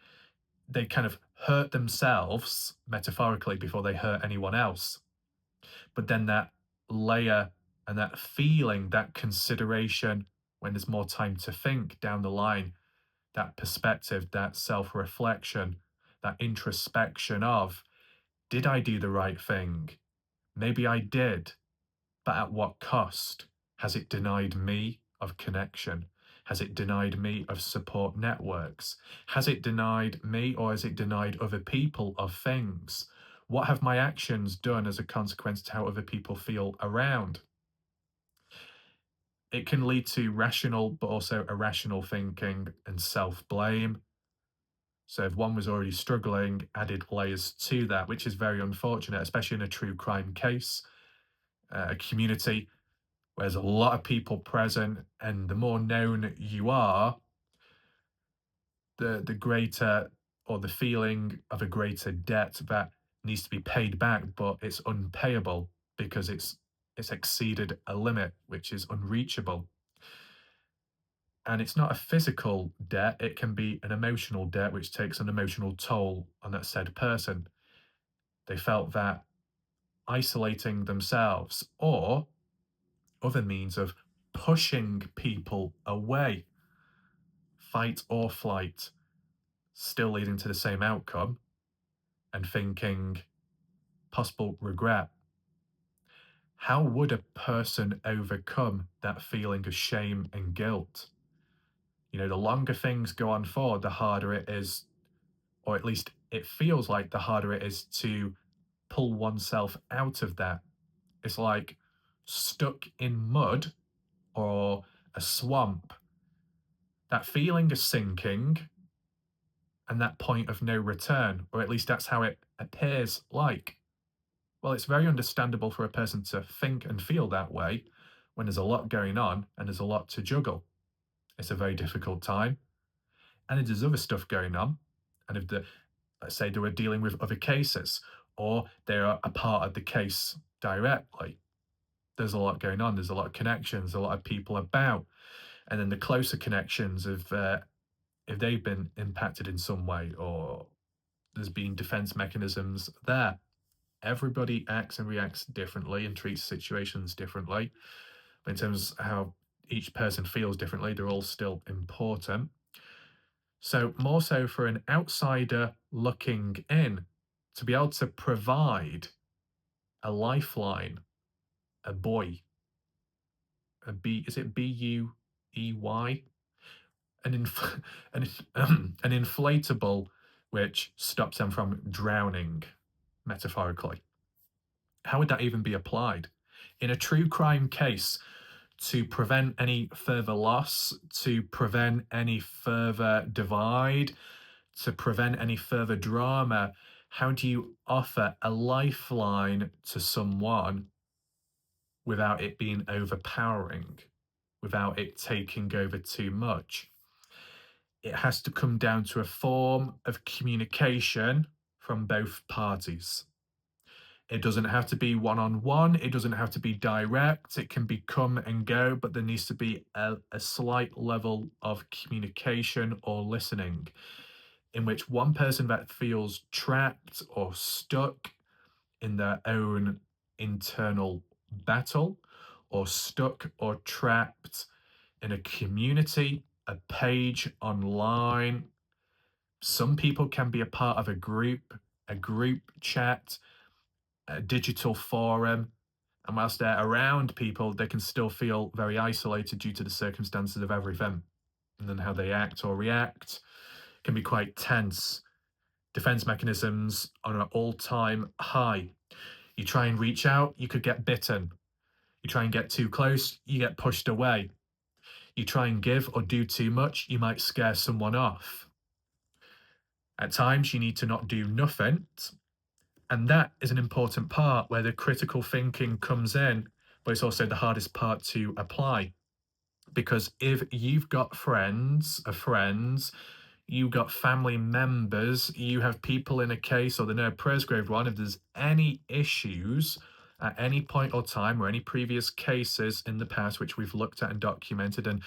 they kind of hurt themselves metaphorically before they hurt anyone else. But then that layer and that feeling, that consideration, when there's more time to think down the line, that perspective, that self reflection, that introspection of, did I do the right thing? Maybe I did, but at what cost? Has it denied me of connection? Has it denied me of support networks? Has it denied me, or has it denied other people of things? What have my actions done as a consequence to how other people feel around? It can lead to rational but also irrational thinking and self-blame. So if one was already struggling, added layers to that, which is very unfortunate, especially in a true crime case, a community where there's a lot of people present, and the more known you are, the greater, or the feeling of a greater debt that needs to be paid back, but it's unpayable because it's exceeded a limit which is unreachable. And it's not a physical debt, it can be an emotional debt which takes an emotional toll on that said person. They felt that isolating themselves, or other means of pushing people away, fight or flight, still leading to the same outcome, and thinking possible regret. How would a person overcome that feeling of shame and guilt? The longer things go on for, the harder it is, or at least it feels like the harder it is to pull oneself out of that. It's like stuck in mud or a swamp. That feeling of sinking, and that point of no return, or at least that's how it appears like. Well, it's very understandable for a person to think and feel that way when there's a lot going on and there's a lot to juggle. It's a very difficult time. And if there's other stuff going on, and if let's say they were dealing with other cases, or they are a part of the case directly, there's a lot going on. There's a lot of connections, a lot of people about. And then the closer connections, if they've been impacted in some way, or there's been defense mechanisms there. Everybody acts and reacts differently and treats situations differently. But in terms of how each person feels differently, they're all still important. So, more so for an outsider looking in, to be able to provide a lifeline, a buoy, is it Buey? An, an inflatable which stops them from drowning, metaphorically. How would that even be applied? In a true crime case, to prevent any further loss, to prevent any further divide, to prevent any further drama, how do you offer a lifeline to someone without it being overpowering, without it taking over too much? It has to come down to a form of communication from both parties. It doesn't have to be one-on-one. It doesn't have to be direct. It can be come and go, but there needs to be a slight level of communication or listening in which one person that feels trapped or stuck in their own internal battle, or stuck or trapped in a community, a page online. Some people can be a part of a group chat, a digital forum, and whilst they're around people, they can still feel very isolated due to the circumstances of everything. And then how they act or react can be quite tense. Defense mechanisms are an all-time high. You try and reach out, you could get bitten. You try and get too close, you get pushed away. You try and give or do too much, you might scare someone off. At times, you need to not do nothing. And that is an important part where the critical thinking comes in, but it's also the hardest part to apply. Because if you've got friends, you've got family members, you have people in a case, or the no Presgrove one, if there's any issues at any point or time, or any previous cases in the past which we've looked at and documented, and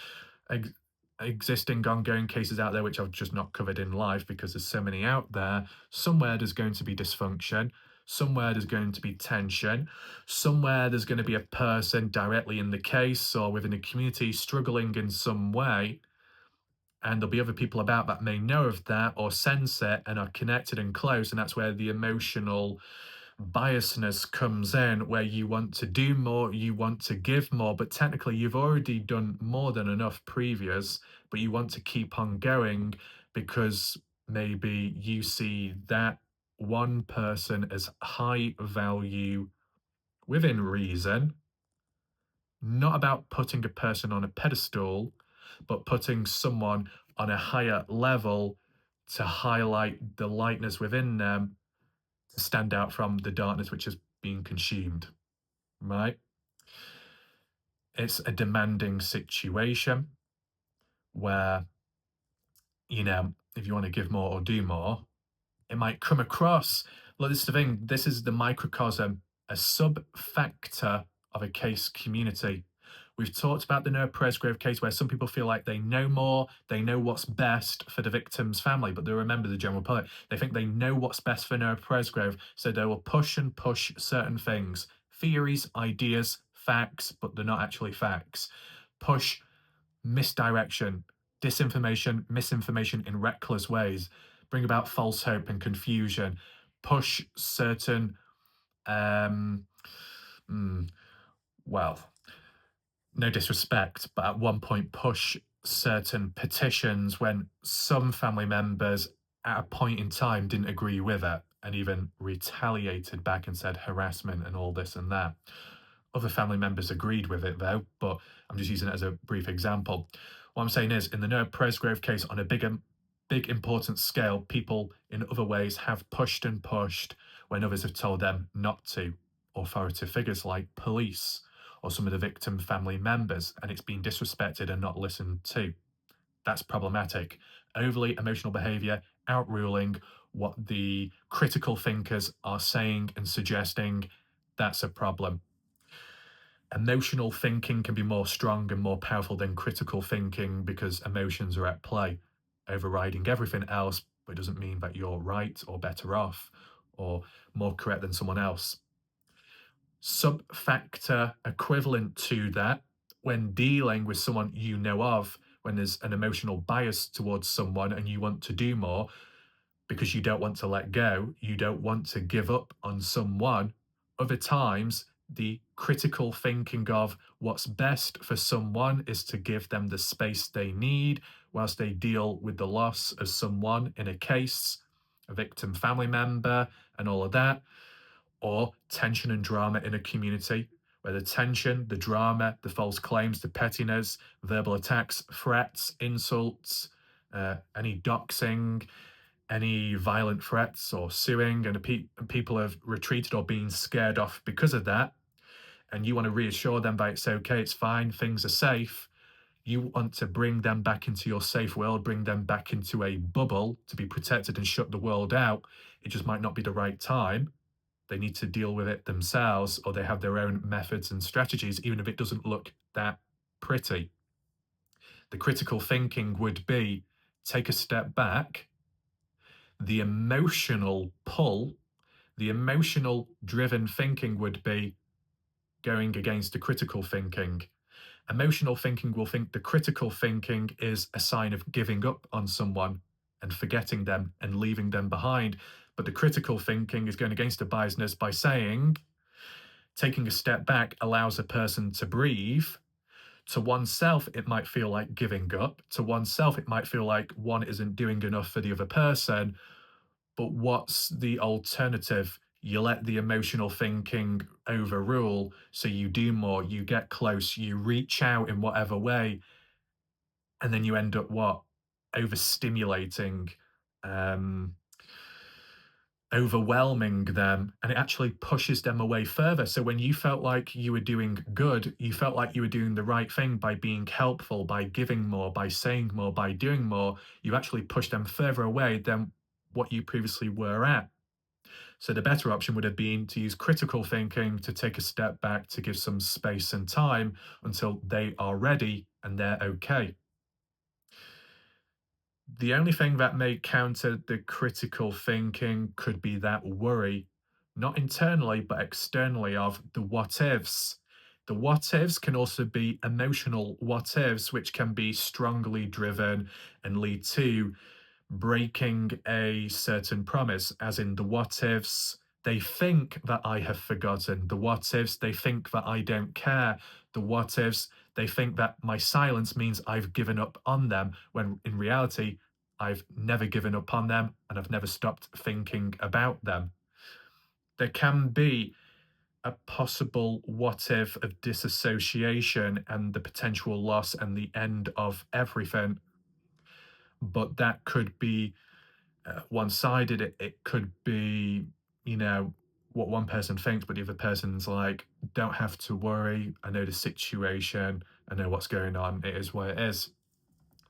existing ongoing cases out there which I've just not covered in live because there's so many out there, somewhere there's going to be dysfunction, somewhere there's going to be tension, somewhere there's going to be a person directly in the case or within a community struggling in some way, and there'll be other people about that may know of that or sense it and are connected and close, and that's where the emotional biasness comes in, where you want to do more, you want to give more, but technically you've already done more than enough previous, but you want to keep on going because maybe you see that one person as high value within reason, not about putting a person on a pedestal, but putting someone on a higher level to highlight the lightness within them, to stand out from the darkness which is being consumed, right? It's a demanding situation where, if you want to give more or do more, it might come across. Look, this is the thing, this is the microcosm, a sub-factor of a case community. We've talked about the Noah Presgrove case where some people feel like they know more, they know what's best for the victim's family, but they remember the general public. They think they know what's best for Noah Presgrove, so they will push and push certain things, theories, ideas, facts, but they're not actually facts. Push misdirection, disinformation, misinformation in reckless ways, bring about false hope and confusion, push certain, well, no disrespect, but at one point push certain petitions when some family members at a point in time didn't agree with it and even retaliated back and said harassment and all this and that. Other family members agreed with it though, but I'm just using it as a brief example. What I'm saying is, in the Noah Presgrove case, on a bigger big, important scale, people in other ways have pushed and pushed when others have told them not to. Authoritative figures like police or some of the victim family members, and it's been disrespected and not listened to. That's problematic. Overly emotional behavior outruling what the critical thinkers are saying and suggesting, that's a problem. Emotional thinking can be more strong and more powerful than critical thinking because emotions are at play, overriding everything else, but it doesn't mean that you're right or better off or more correct than someone else. Sub-factor equivalent to that, when dealing with someone you know of, when there's an emotional bias towards someone and you want to do more because you don't want to let go, you don't want to give up on someone, other times the critical thinking of what's best for someone is to give them the space they need whilst they deal with the loss of someone in a case, a victim family member, and all of that, or tension and drama in a community where the tension, the drama, the false claims, the pettiness, verbal attacks, threats, insults, any doxing, any violent threats or suing, and people have retreated or been scared off because of that, and you want to reassure them that it's okay, it's fine, things are safe. You want to bring them back into your safe world, bring them back into a bubble to be protected and shut the world out. It just might not be the right time. They need to deal with it themselves, or they have their own methods and strategies, even if it doesn't look that pretty. The critical thinking would be take a step back. The emotional pull, the emotional driven thinking would be going against the critical thinking. Emotional thinking will think the critical thinking is a sign of giving up on someone and forgetting them and leaving them behind. But the critical thinking is going against the biasness by saying taking a step back allows a person to breathe. To oneself, it might feel like giving up. To oneself, it might feel like one isn't doing enough for the other person. But what's the alternative? You let the emotional thinking overrule, so you do more, you get close, you reach out in whatever way, and then you end up what? Overstimulating, um, overwhelming them, and it actually pushes them away further. So when you felt like you were doing good, you felt like you were doing the right thing by being helpful, by giving more, by saying more, by doing more, you actually push them further away than what you previously were at. So the better option would have been to use critical thinking, to take a step back, to give some space and time until they are ready and they're okay. The only thing that may counter the critical thinking could be that worry, not internally, but externally, of the what ifs. The what ifs can also be emotional what ifs, which can be strongly driven and lead to breaking a certain promise, as in the what ifs. They think that I have forgotten. The what ifs, they think that I don't care. The what ifs, they think that my silence means I've given up on them, when in reality, I've never given up on them and I've never stopped thinking about them. There can be a possible what if of disassociation and the potential loss and the end of everything, but that could be one-sided. It could be, you know, what one person thinks, but the other person's like, don't have to worry. I know the situation. I know what's going on. It is what it is.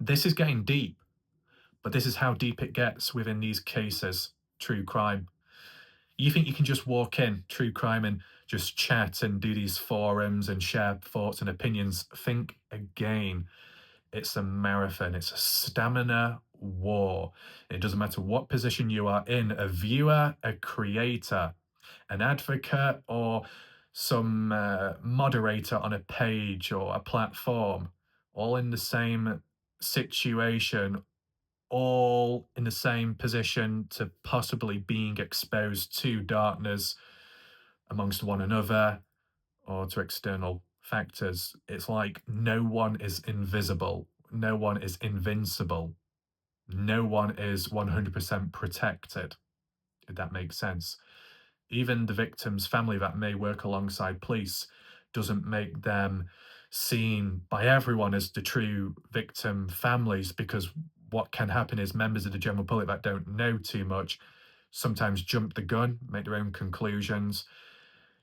This is getting deep, but this is how deep it gets within these cases. True crime. You think you can just walk in, true crime, and just chat and do these forums and share thoughts and opinions? Think again. It's a marathon, it's a stamina war. It doesn't matter what position you are in, a viewer, a creator, an advocate, or some moderator on a page or a platform, all in the same situation, all in the same position to possibly being exposed to darkness amongst one another or to external factors. It's like no one is invisible, no one is invincible, no one is 100% protected, if that makes sense. Even the victim's family that may work alongside police doesn't make them seen by everyone as the true victim families, because what can happen is members of the general public that don't know too much sometimes jump the gun, make their own conclusions,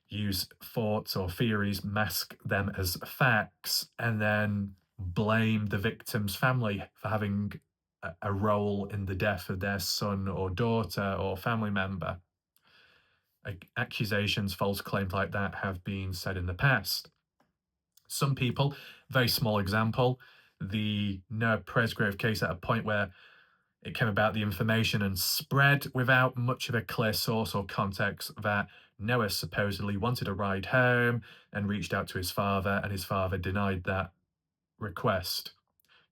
use thoughts or theories, mask them as facts, and then blame the victim's family for having a role in the death of their son or daughter or family member. Accusations, false claims like that have been said in the past. Some people, very small example, the Noah Presgrove case at a point where it came about the information and spread without much of a clear source or context that Noah supposedly wanted a ride home and reached out to his father, and his father denied that request.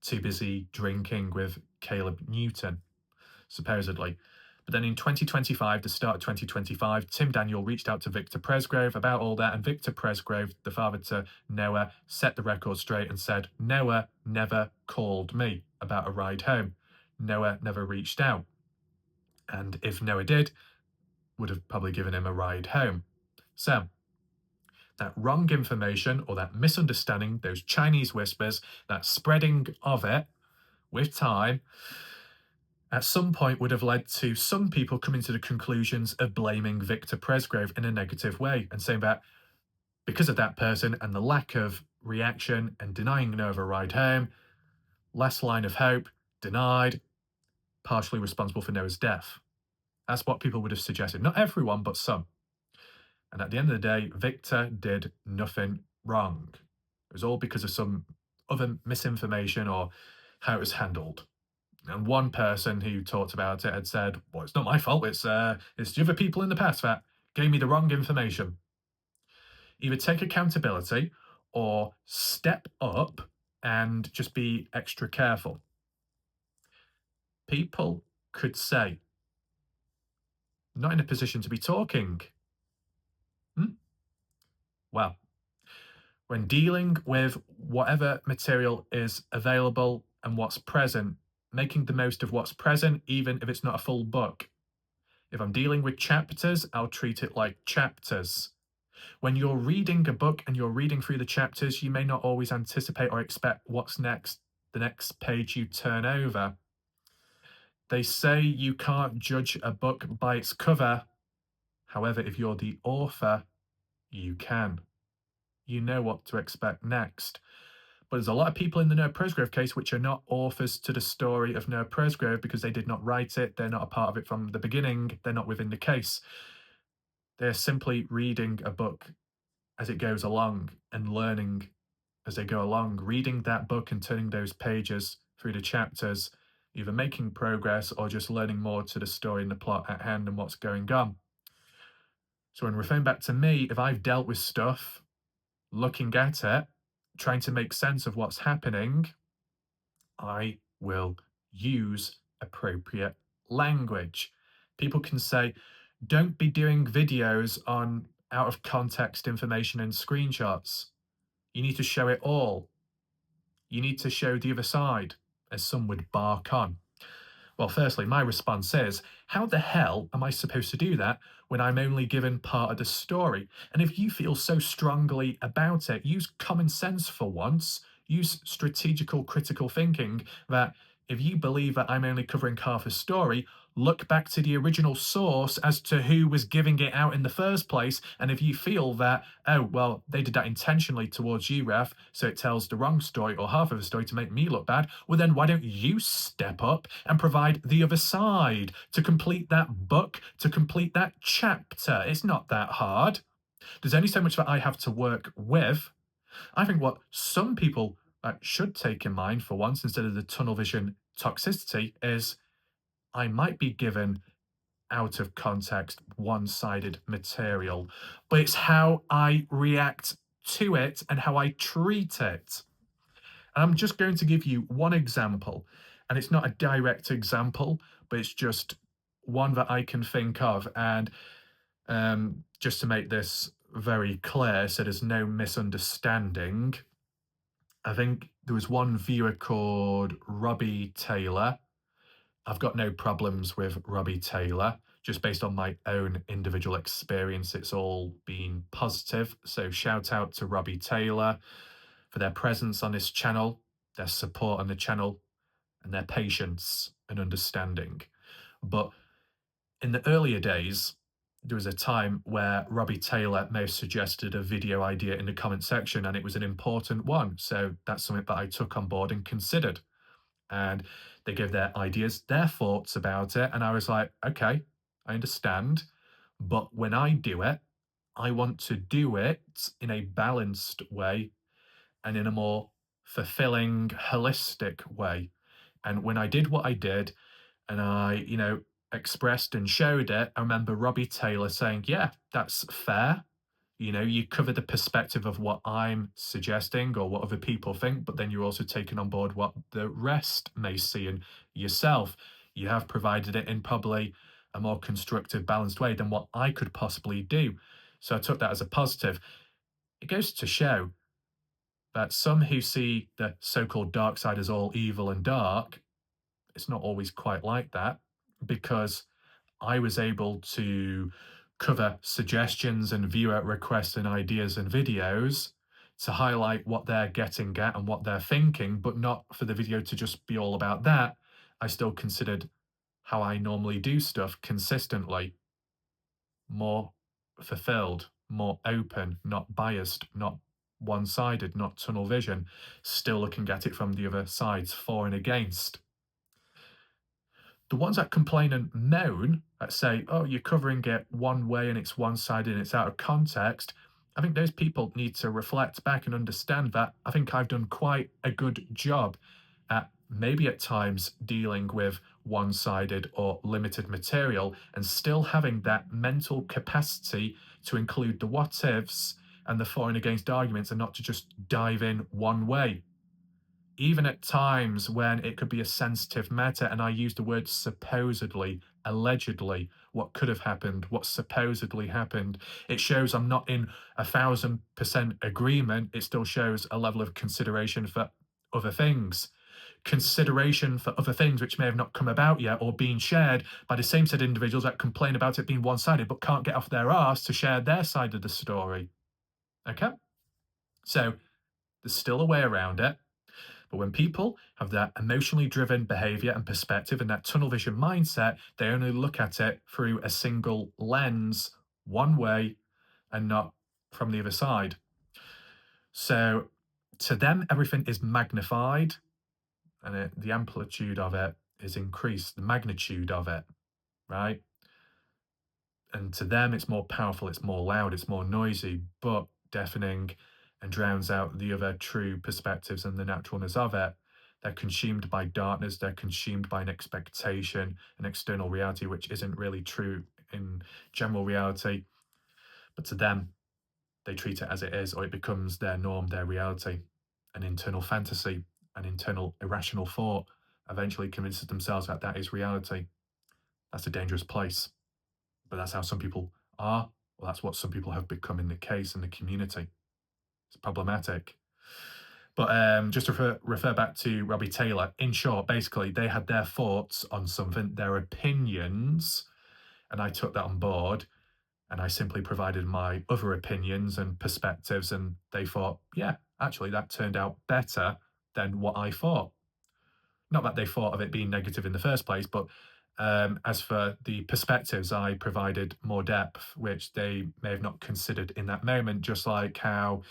Too busy drinking with Caleb Newton, supposedly. But then in 2025, the start of 2025, Tim Daniel reached out to Victor Presgrove about all that, and Victor Presgrove, the father to Noah, set the record straight and said, Noah never called me about a ride home. Noah never reached out. And if Noah did, would have probably given him a ride home. So, that wrong information or that misunderstanding, those Chinese whispers, that spreading of it with time, at some point would have led to some people coming to the conclusions of blaming Victor Presgrove in a negative way and saying that because of that person and the lack of reaction and denying Noah a ride home, last line of hope, denied, partially responsible for Noah's death. That's what people would have suggested. Not everyone, but some. And at the end of the day, Victor did nothing wrong. It was all because of some other misinformation or how it was handled. And one person who talked about it had said, well, it's not my fault, it's the other people in the past that gave me the wrong information. Either take accountability or step up and just be extra careful. People could say, not in a position to be talking. Well, when dealing with whatever material is available and what's present, making the most of what's present, even if it's not a full book. If I'm dealing with chapters, I'll treat it like chapters. When you're reading a book and you're reading through the chapters, you may not always anticipate or expect what's next, the next page you turn over. They say you can't judge a book by its cover. However, if you're the author, you can. You know what to expect next. But there's a lot of people in the Noah Presgrove case which are not authors to the story of Noah Presgrove because they did not write it, they're not a part of it from the beginning, they're not within the case. They're simply reading a book as it goes along and learning as they go along, reading that book and turning those pages through the chapters, either making progress or just learning more to the story and the plot at hand and what's going on. So when referring back to me, if I've dealt with stuff, looking at it, trying to make sense of what's happening, I will use appropriate language. People can say, don't be doing videos on out of context information and screenshots. You need to show it all. You need to show the other side, as some would bark on. Well, firstly, my response is, how the hell am I supposed to do that when I'm only given part of the story? And if you feel so strongly about it, use common sense for once. Use strategical critical thinking that if you believe that I'm only covering half a story, look back to the original source as to who was giving it out in the first place. And if you feel that, oh, well, they did that intentionally towards you, Ref, so it tells the wrong story or half of the story to make me look bad, well, then why don't you step up and provide the other side to complete that book, to complete that chapter? It's not that hard. There's only so much that I have to work with. I think what some people should take in mind for once, instead of the tunnel vision toxicity, is I might be given out of context, one-sided material, but it's how I react to it and how I treat it. And I'm just going to give you one example, and it's not a direct example, but it's just one that I can think of. And just to make this very clear, so there's no misunderstanding, I think there was one viewer called Robbie Taylor. I've got no problems with Robbie Taylor. Just based on my own individual experience, it's all been positive. So shout out to Robbie Taylor for their presence on this channel, their support on the channel. and their patience and understanding. But in the earlier days, there was a time where Robbie Taylor may have suggested a video idea in the comment section, and it was an important one. So that's something that I took on board and considered. And they gave their ideas, their thoughts about it. And I was like, okay, I understand. But when I do it, I want to do it in a balanced way and in a more fulfilling, holistic way. And when I did what I did, and I, expressed and showed it, I remember Robbie Taylor saying, yeah, that's fair. You cover the perspective of what I'm suggesting or what other people think, but then you're also taking on board what the rest may see. And yourself, you have provided it in probably a more constructive, balanced way than what I could possibly do. So I took that as a positive. It goes to show that some who see the so called dark side as all evil and dark, it's not always quite like that, because I was able to cover suggestions and viewer requests and ideas and videos to highlight what they're getting at and what they're thinking, but not for the video to just be all about that. I still considered how I normally do stuff consistently, more fulfilled, more open, not biased, not one sided, not tunnel vision, still looking at it from the other sides, for and against. The ones that complain and moan, that say, oh, you're covering it one way and it's one sided and it's out of context, I think those people need to reflect back and understand that I think I've done quite a good job at maybe at times dealing with one sided or limited material and still having that mental capacity to include the what ifs and the for and against arguments and not to just dive in one way, even at times when it could be a sensitive matter. And I use the word supposedly, allegedly, what could have happened, what supposedly happened. It shows I'm not in 1,000% agreement. It still shows a level of consideration for other things. Consideration for other things which may have not come about yet or been shared by the same set of individuals that complain about it being one sided but can't get off their arse to share their side of the story. Okay? So there's still a way around it. But when people have that emotionally driven behavior and perspective and that tunnel vision mindset, they only look at it through a single lens, one way, and not from the other side. So to them, everything is magnified and the amplitude of it is increased, the magnitude of it, right? And to them, it's more powerful, it's more loud, it's more noisy, but deafening and drowns out the other true perspectives and the naturalness of it. They're consumed by darkness, they're consumed by an expectation, an external reality, which isn't really true in general reality. But to them, they treat it as it is, or it becomes their norm, their reality. An internal fantasy, an internal irrational thought eventually convinces themselves that that is reality. That's a dangerous place. But that's how some people are. Well, that's what some people have become in the case in the community. It's problematic. But just to refer back to Robbie Taylor, in short, basically, they had their thoughts on something, their opinions, and I took that on board. And I simply provided my other opinions and perspectives, and they thought, yeah, actually, that turned out better than what I thought. Not that they thought of it being negative in the first place, but as for the perspectives, I provided more depth, which they may have not considered in that moment, just like how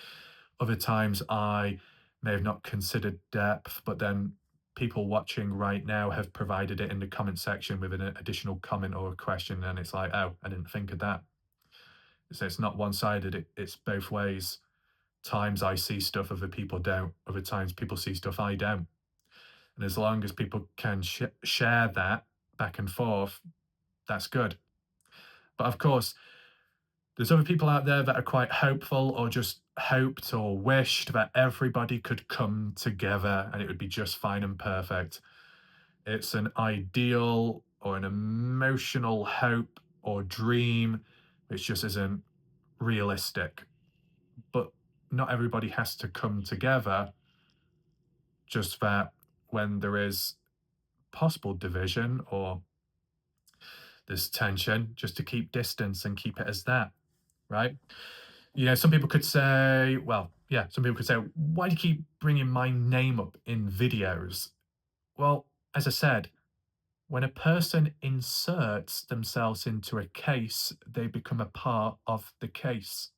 other times I may have not considered depth, but then people watching right now have provided it in the comment section with an additional comment or a question, and it's like, oh, I didn't think of that. So it's not one-sided, it's both ways. Times I see stuff other people don't, other times people see stuff I don't. And as long as people can share that back and forth, that's good. But of course, there's other people out there that are quite hopeful or just hoped or wished that everybody could come together and it would be just fine and perfect. It's an ideal or an emotional hope or dream which just isn't realistic. But not everybody has to come together, just that when there is possible division or this tension, just to keep distance and keep it as that, right? Some people could say, well, yeah, some people could say, why do you keep bringing my name up in videos? Well, as I said, when a person inserts themselves into a case, they become a part of the case.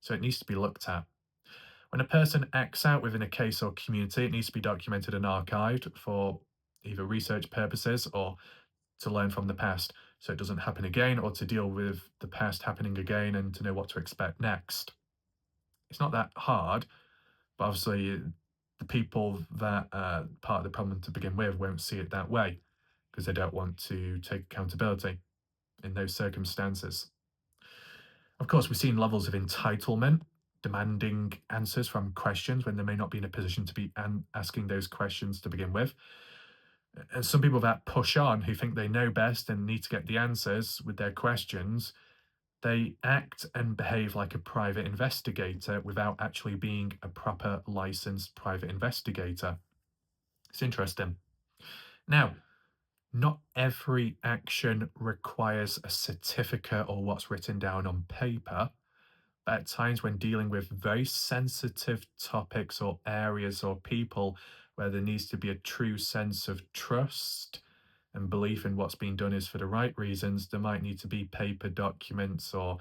So it needs to be looked at. When a person acts out within a case or community, it needs to be documented and archived for either research purposes or to learn from the past so it doesn't happen again, or to deal with the past happening again and to know what to expect next. It's not that hard, but obviously the people that are part of the problem to begin with won't see it that way because they don't want to take accountability in those circumstances. Of course, we've seen levels of entitlement, demanding answers from questions when they may not be in a position to be asking those questions to begin with. And some people that push on, who think they know best and need to get the answers with their questions, they act and behave like a private investigator without actually being a proper licensed private investigator. It's interesting. Now, not every action requires a certificate or what's written down on paper. But at times when dealing with very sensitive topics or areas or people where there needs to be a true sense of trust and belief in what's being done is for the right reasons, there might need to be paper documents or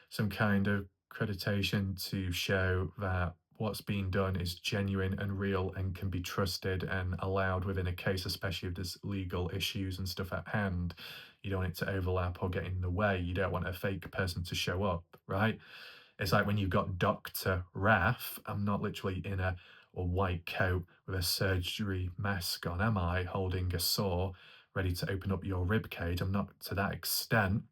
some kind of accreditation to show that what's being done is genuine and real and can be trusted and allowed within a case, especially if there's legal issues and stuff at hand. You don't want it to overlap or get in the way. You don't want a fake person to show up, right? It's like when you've got Dr. Raff, I'm not literally in a white coat with a surgery mask on, am I? Holding a saw, ready to open up your rib cage. I'm not to that extent.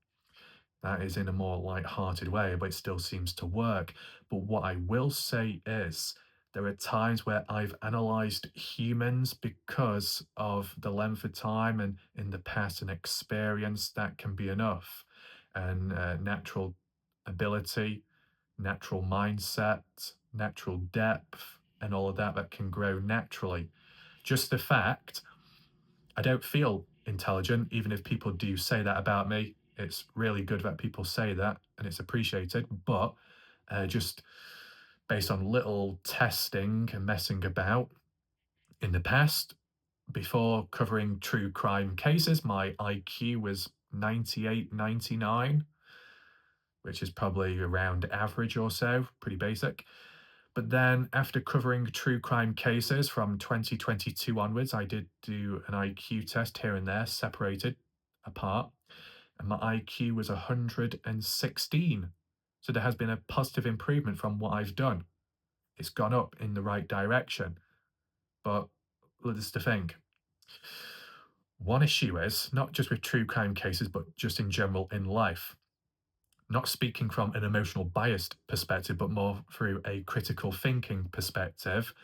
That is in a more light-hearted way, but it still seems to work. But what I will say is there are times where I've analysed humans because of the length of time and in the past and experience that can be enough. And natural ability, natural mindset, natural depth, and all of that that can grow naturally. Just the fact I don't feel intelligent, even if people do say that about me. It's really good that people say that and it's appreciated, but just based on little testing and messing about in the past, before covering true crime cases, my IQ was 98, 99, which is probably around average or so, pretty basic. But then after covering true crime cases from 2022 onwards, I did do an IQ test here and there, separated apart, and my IQ was 116. So there has been a positive improvement from what I've done. It's gone up in the right direction. But let's the thing. One issue is not just with true crime cases, but just in general in life. Not speaking from an emotional biased perspective, but more through a critical thinking perspective.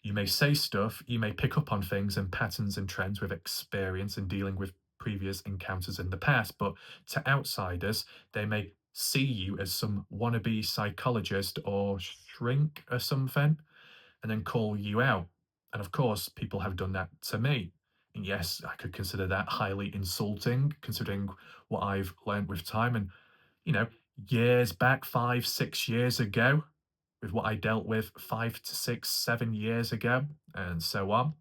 You may say stuff, you may pick up on things and patterns and trends with experience and dealing with previous encounters in the past, but to outsiders, they may see you as some wannabe psychologist or shrink or something and then call you out. And of course, people have done that to me. And yes, I could consider that highly insulting, considering what I've learned with time. And you know, years back, 5, 6 years ago, with what I dealt with 5 to 6, 7 years ago, and so on.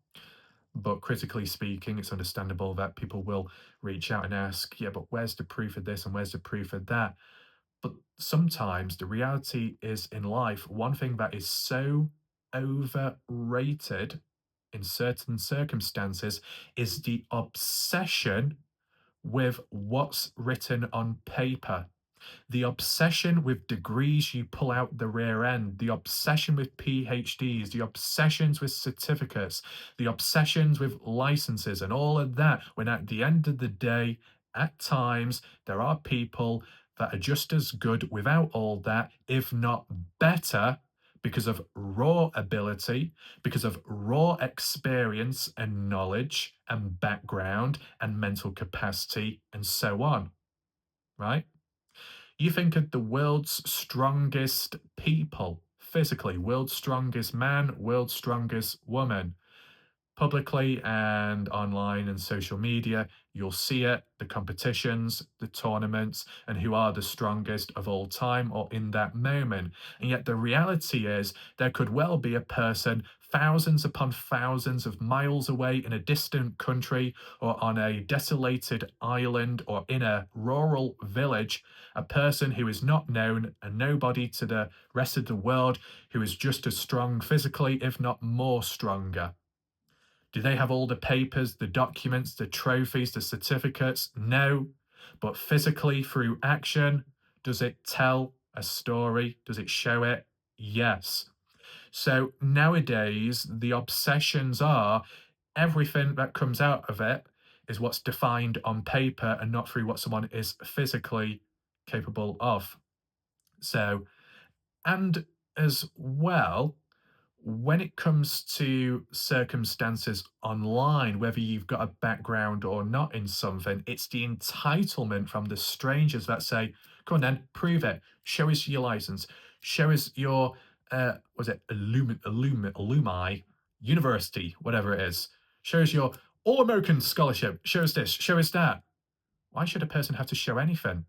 But critically speaking, it's understandable that people will reach out and ask, yeah, but where's the proof of this and where's the proof of that? But sometimes the reality is in life, one thing that is so overrated in certain circumstances is the obsession with what's written on paper, the obsession with degrees you pull out the rear end, the obsession with PhDs, the obsessions with certificates, the obsessions with licenses, and all of that. When at the end of the day, at times, there are people that are just as good without all that, if not better, because of raw ability, because of raw experience and knowledge and background and mental capacity, and so on, right? You think of the world's strongest people, physically, world's strongest man, world's strongest woman. publicly and online and social media. You'll see it, the competitions, the tournaments, and who are the strongest of all time or in that moment. And yet, the reality is, there could well be a person thousands upon thousands of miles away in a distant country or on a desolated island or in a rural village, a person who is not known, a nobody to the rest of the world, who is just as strong physically, if not more stronger. Do they have all the papers, the documents, the trophies, the certificates? No. But physically, through action, does it tell a story? Does it show it? Yes. So nowadays, the obsessions are everything that comes out of it is what's defined on paper and not through what someone is physically capable of. So, and as well, when it comes to circumstances online, whether you've got a background or not in something, it's the entitlement from the strangers that say, come on then, prove it. Show us your license. Show us your, was it Illumi University, whatever it is. Show us your All American Scholarship. Show us this. Show us that. Why should a person have to show anything?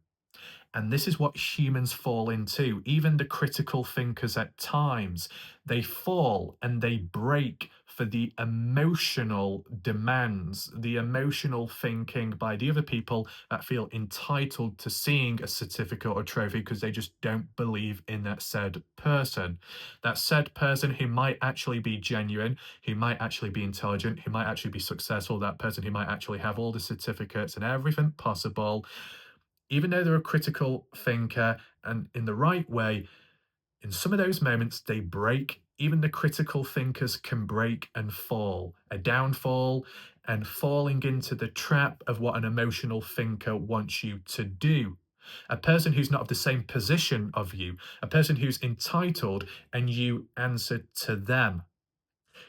And this is what humans fall into. Even the critical thinkers at times, they fall and they break for the emotional demands, the emotional thinking by the other people that feel entitled to seeing a certificate or trophy because they just don't believe in that said person. That said person who might actually be genuine, who might actually be intelligent, who might actually be successful, that person who might actually have all the certificates and everything possible, even though they're a critical thinker and in the right way, in some of those moments they break. Even the critical thinkers can break and fall, a downfall, and falling into the trap of what an emotional thinker wants you to do. A person who's not of the same position of you, a person who's entitled, and you answer to them.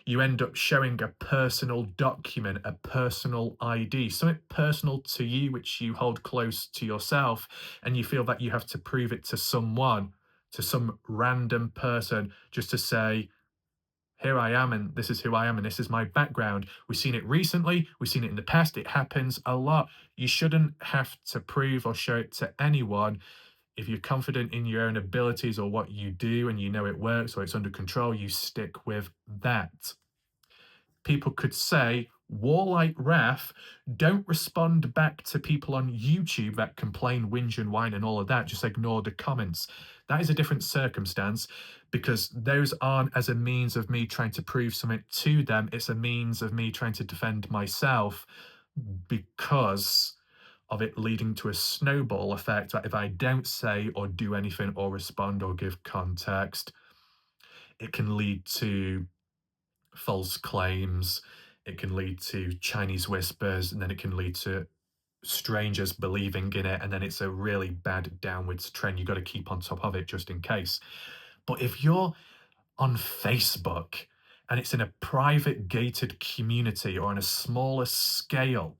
You end up showing a personal document, a personal ID, something personal to you, which you hold close to yourself, and you feel that you have to prove it to someone, to some random person, just to say, here I am, and this is who I am, and this is my background. We've seen it recently, we've seen it in the past, it happens a lot. You shouldn't have to prove or show it to anyone. If you're confident in your own abilities or what you do and you know it works or it's under control, you stick with that. People could say, Warlike Wrath, don't respond back to people on YouTube that complain, whinge, and whine and all of that. Just ignore the comments. That is a different circumstance because those aren't as a means of me trying to prove something to them. It's a means of me trying to defend myself because of it leading to a snowball effect that if I don't say or do anything or respond or give context, it can lead to false claims, it can lead to Chinese whispers, and then it can lead to strangers believing in it, and then it's a really bad downwards trend. You've got to keep on top of it just in case. But if you're on Facebook and it's in a private gated community or on a smaller scale,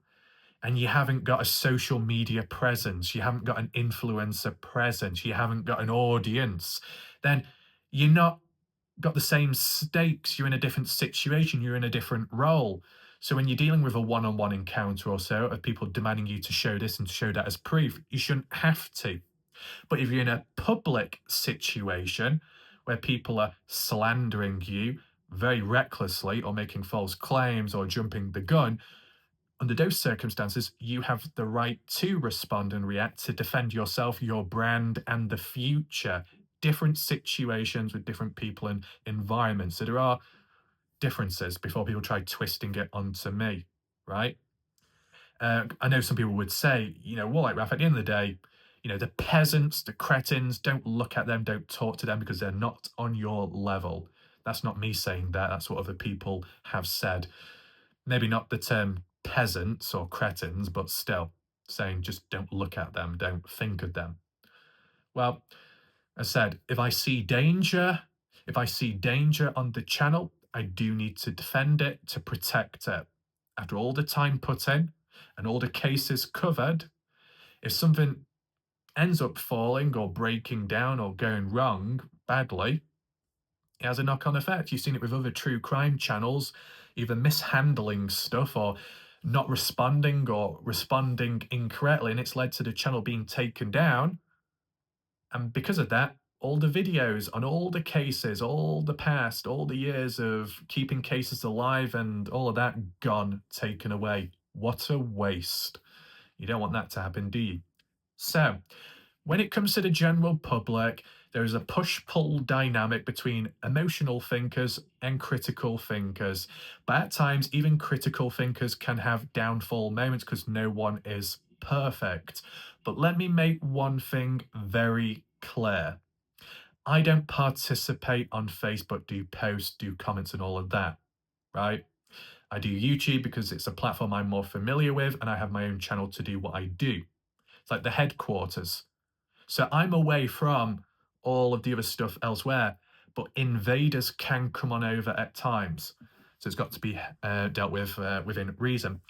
and you haven't got a social media presence, you haven't got an influencer presence, you haven't got an audience, then you're not got the same stakes. You're in a different situation. You're in a different role. So when you're dealing with a one-on-one encounter or so of people demanding you to show this and to show that as proof, you shouldn't have to. But if you're in a public situation where people are slandering you very recklessly or making false claims or jumping the gun, under those circumstances, you have the right to respond and react to defend yourself, your brand, and the future. Different situations with different people and environments. So there are differences before people try twisting it onto me, right? I know some people would say, well, like Raf, at the end of the day, the peasants, the cretins, don't look at them, don't talk to them because they're not on your level. That's not me saying that. That's what other people have said. Maybe not the term peasants or cretins, but still saying just don't look at them, don't think of them. Well, I said, if I see danger on the channel, I do need to defend it, to protect it. After all the time put in and all the cases covered, if something ends up falling or breaking down or going wrong badly, It has a knock-on effect. You've seen it with other true crime channels, either mishandling stuff or not responding or responding incorrectly, and it's led to the channel being taken down. And because of that, all the videos on all the cases, all the past, all the years of keeping cases alive and all of that gone, taken away. What a waste. You don't want that to happen, do you? So, when it comes to the general public, there is a push pull dynamic between emotional thinkers and critical thinkers. But at times, even critical thinkers can have downfall moments because no one is perfect. But let me make one thing very clear. I don't participate on Facebook, do posts, do comments, and all of that, right? I do YouTube because it's a platform I'm more familiar with, and I have my own channel to do what I do. It's like the headquarters. So I'm away from all of the other stuff elsewhere, but invaders can come on over at times. So it's got to be dealt with within reason.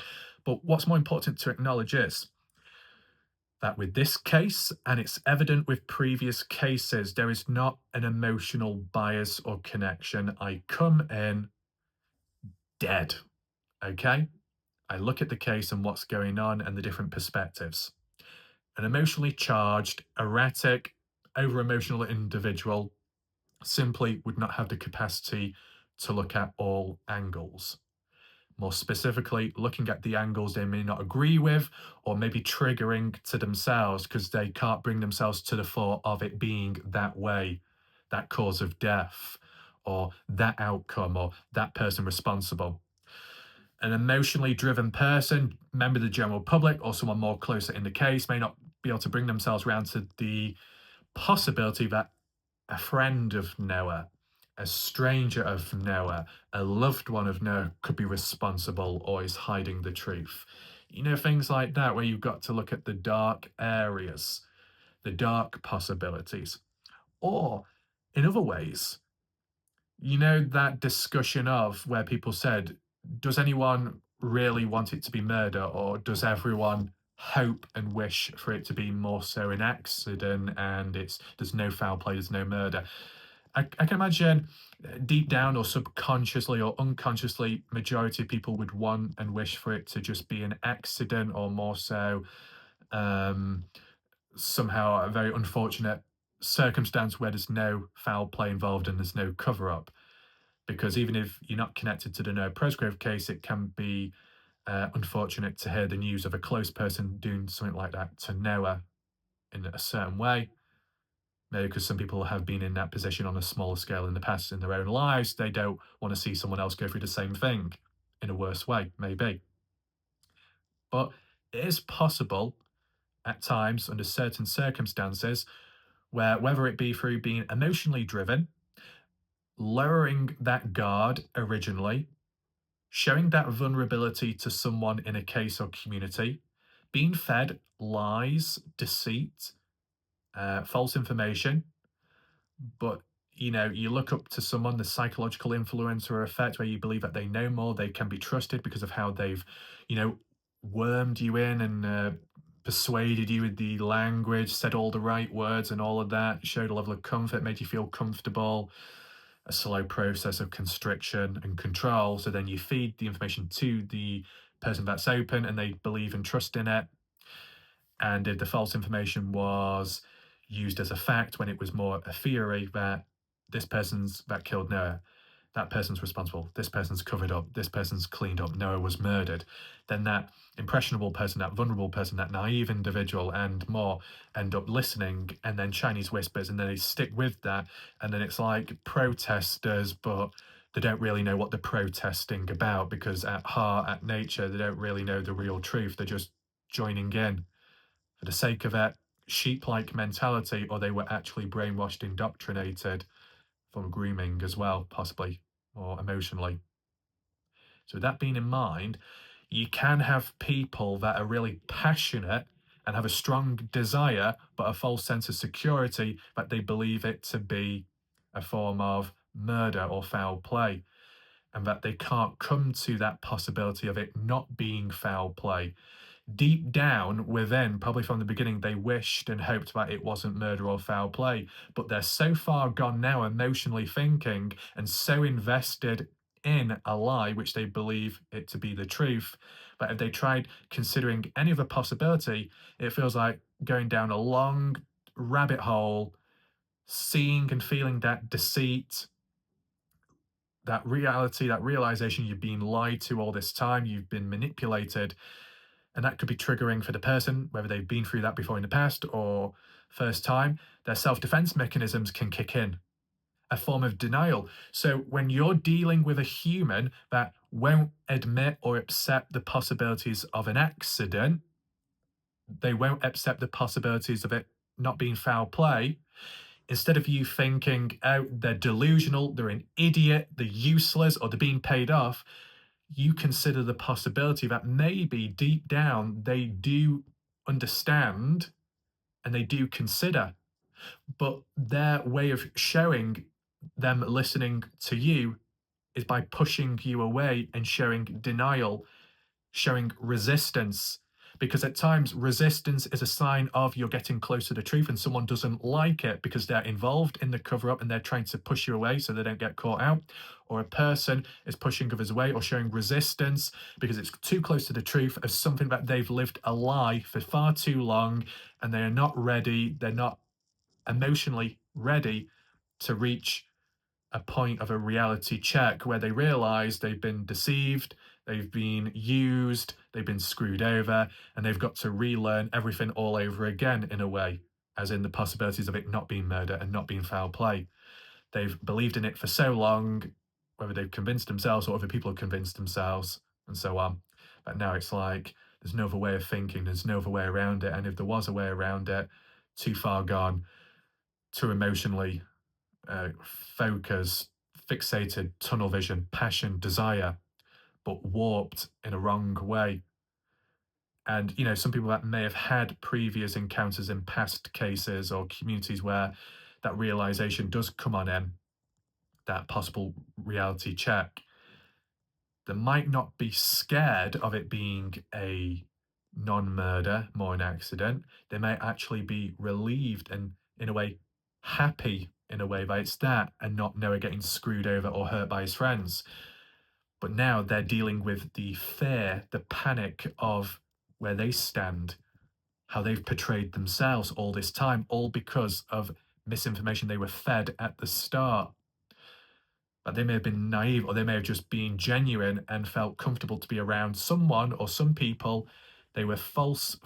But what's more important to acknowledge is that with this case, and it's evident with previous cases, there is not an emotional bias or connection. I come in dead, okay? I look at the case and what's going on and the different perspectives. An emotionally charged, erratic, over emotional individual simply would not have the capacity to look at all angles. More specifically, looking at the angles they may not agree with, or maybe triggering to themselves because they can't bring themselves to the thought of it being that way, that cause of death, or that outcome, or that person responsible. An emotionally driven person, member of the general public, or someone more closer in the case, may not be able to bring themselves around to the possibility that a friend of Noah, a stranger of Noah, a loved one of Noah could be responsible or is hiding the truth. You know, things like that, where you've got to look at the dark areas, the dark possibilities. Or in other ways, you know, that discussion of where people said, does anyone really want it to be murder, or does everyone hope and wish for it to be more so an accident and there's no foul play, there's no murder? I can imagine deep down or subconsciously or unconsciously, majority of people would want and wish for it to just be an accident, or more so um, somehow a very unfortunate circumstance where there's no foul play involved and there's no cover up. Because even if you're not connected to the Noah Presgrove case, it can be unfortunate to hear the news of a close person doing something like that to Noah in a certain way. Maybe because some people have been in that position on a smaller scale in the past in their own lives, they don't want to see someone else go through the same thing in a worse way, maybe. But it is possible at times, under certain circumstances, where whether it be through being emotionally driven, lowering that guard originally, showing that vulnerability to someone in a case or community, being fed lies, deceit, false information, but you look up to someone, the psychological influencer effect, where you believe that they know more, they can be trusted because of how they've, you know, wormed you in and persuaded you with the language, said all the right words and all of that, showed a level of comfort, made you feel comfortable, a slow process of constriction and control. So then you feed the information to the person that's open and they believe and trust in it. And if the false information was used as a fact when it was more a theory that this person's that killed Noah, that person's responsible, this person's covered up, this person's cleaned up, Noah was murdered, then that impressionable person, that vulnerable person, that naive individual and more end up listening, and then Chinese whispers, and then they stick with that, and then it's like protesters, but they don't really know what they're protesting about because at heart, at nature, they don't really know the real truth. They're just joining in for the sake of it, sheep-like mentality, or they were actually brainwashed, indoctrinated from grooming as well, possibly, or emotionally. So with that being in mind, you can have people that are really passionate and have a strong desire, but a false sense of security that they believe it to be a form of murder or foul play, and that they can't come to that possibility of it not being foul play. deep down within, probably from the beginning, they wished and hoped that it wasn't murder or foul play. But they're so far gone now, emotionally thinking, and so invested in a lie, which they believe it to be the truth, that if they tried considering any other possibility, it feels like going down a long rabbit hole, seeing and feeling that deceit, that reality, that realization you've been lied to all this time, you've been manipulated. And that could be triggering for the person, whether they've been through that before in the past or first time. Their self defense mechanisms can kick in, a form of denial. So when you're dealing with a human that won't admit or accept the possibilities of an accident, they won't accept the possibilities of it not being foul play. Instead of you thinking, oh, they're delusional, they're an idiot, they're useless, or they're being paid off, you consider the possibility that maybe deep down they do understand and they do consider, but their way of showing them listening to you is by pushing you away and showing denial, showing resistance. Because at times, resistance is a sign of you're getting close to the truth and someone doesn't like it because they're involved in the cover up and they're trying to push you away so they don't get caught out. Or a person is pushing others away or showing resistance because it's too close to the truth of something that they've lived a lie for far too long and they are not ready, they're not emotionally ready to reach a point of a reality check where they realize they've been deceived, they've been used, they've been screwed over, and they've got to relearn everything all over again in a way, as in the possibilities of it not being murder and not being foul play. They've believed in it for so long, whether they've convinced themselves or other people have convinced themselves, and so on. But now it's like there's no other way of thinking, there's no other way around it. And if there was a way around it, too far gone, too emotionally focus, fixated, tunnel vision, passion, desire, but warped in a wrong way. And, some people that may have had previous encounters in past cases or communities where that realization does come on in, that possible reality check, they might not be scared of it being a non-murder, more an accident. They may actually be relieved and, in a way, happy in a way that it's that and not Noah getting screwed over or hurt by his friends. But now they're dealing with the fear, the panic of where they stand, how they've portrayed themselves all this time, all because of misinformation they were fed at the start. But they may have been naive or they may have just been genuine and felt comfortable to be around someone or some people. They were false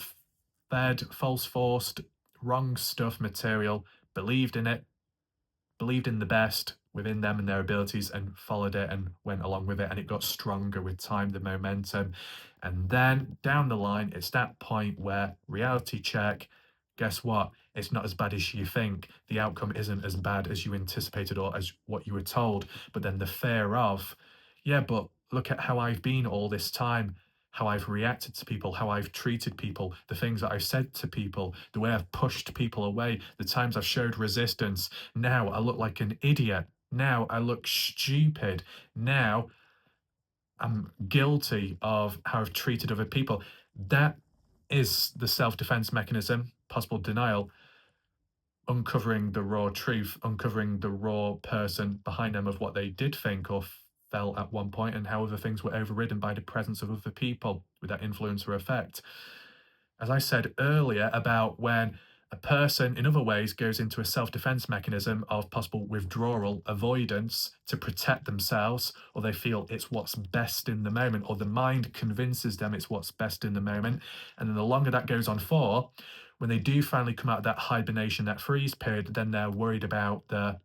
fed, false forced, wrong stuff material, believed in it, believed in the best within them and their abilities and followed it and went along with it. And it got stronger with time, the momentum. And then down the line, it's that point where reality check, guess what? It's not as bad as you think. The outcome isn't as bad as you anticipated or as what you were told. But then the fear of, yeah, but look at how I've been all this time, how I've reacted to people, how I've treated people, the things that I've said to people, the way I've pushed people away, the times I've showed resistance. Now I look like an idiot. Now I look stupid. Now I'm guilty of how I've treated other people. That is the self defense mechanism, possible denial, uncovering the raw truth, uncovering the raw person behind them of what they did think or felt at one point and how other things were overridden by the presence of other people with that influence or effect. As I said earlier, about when a person, in other ways, goes into a self defense mechanism of possible withdrawal, avoidance to protect themselves, or they feel it's what's best in the moment, or the mind convinces them it's what's best in the moment. And then the longer that goes on for, when they do finally come out of that hibernation, that freeze period, then they're worried about the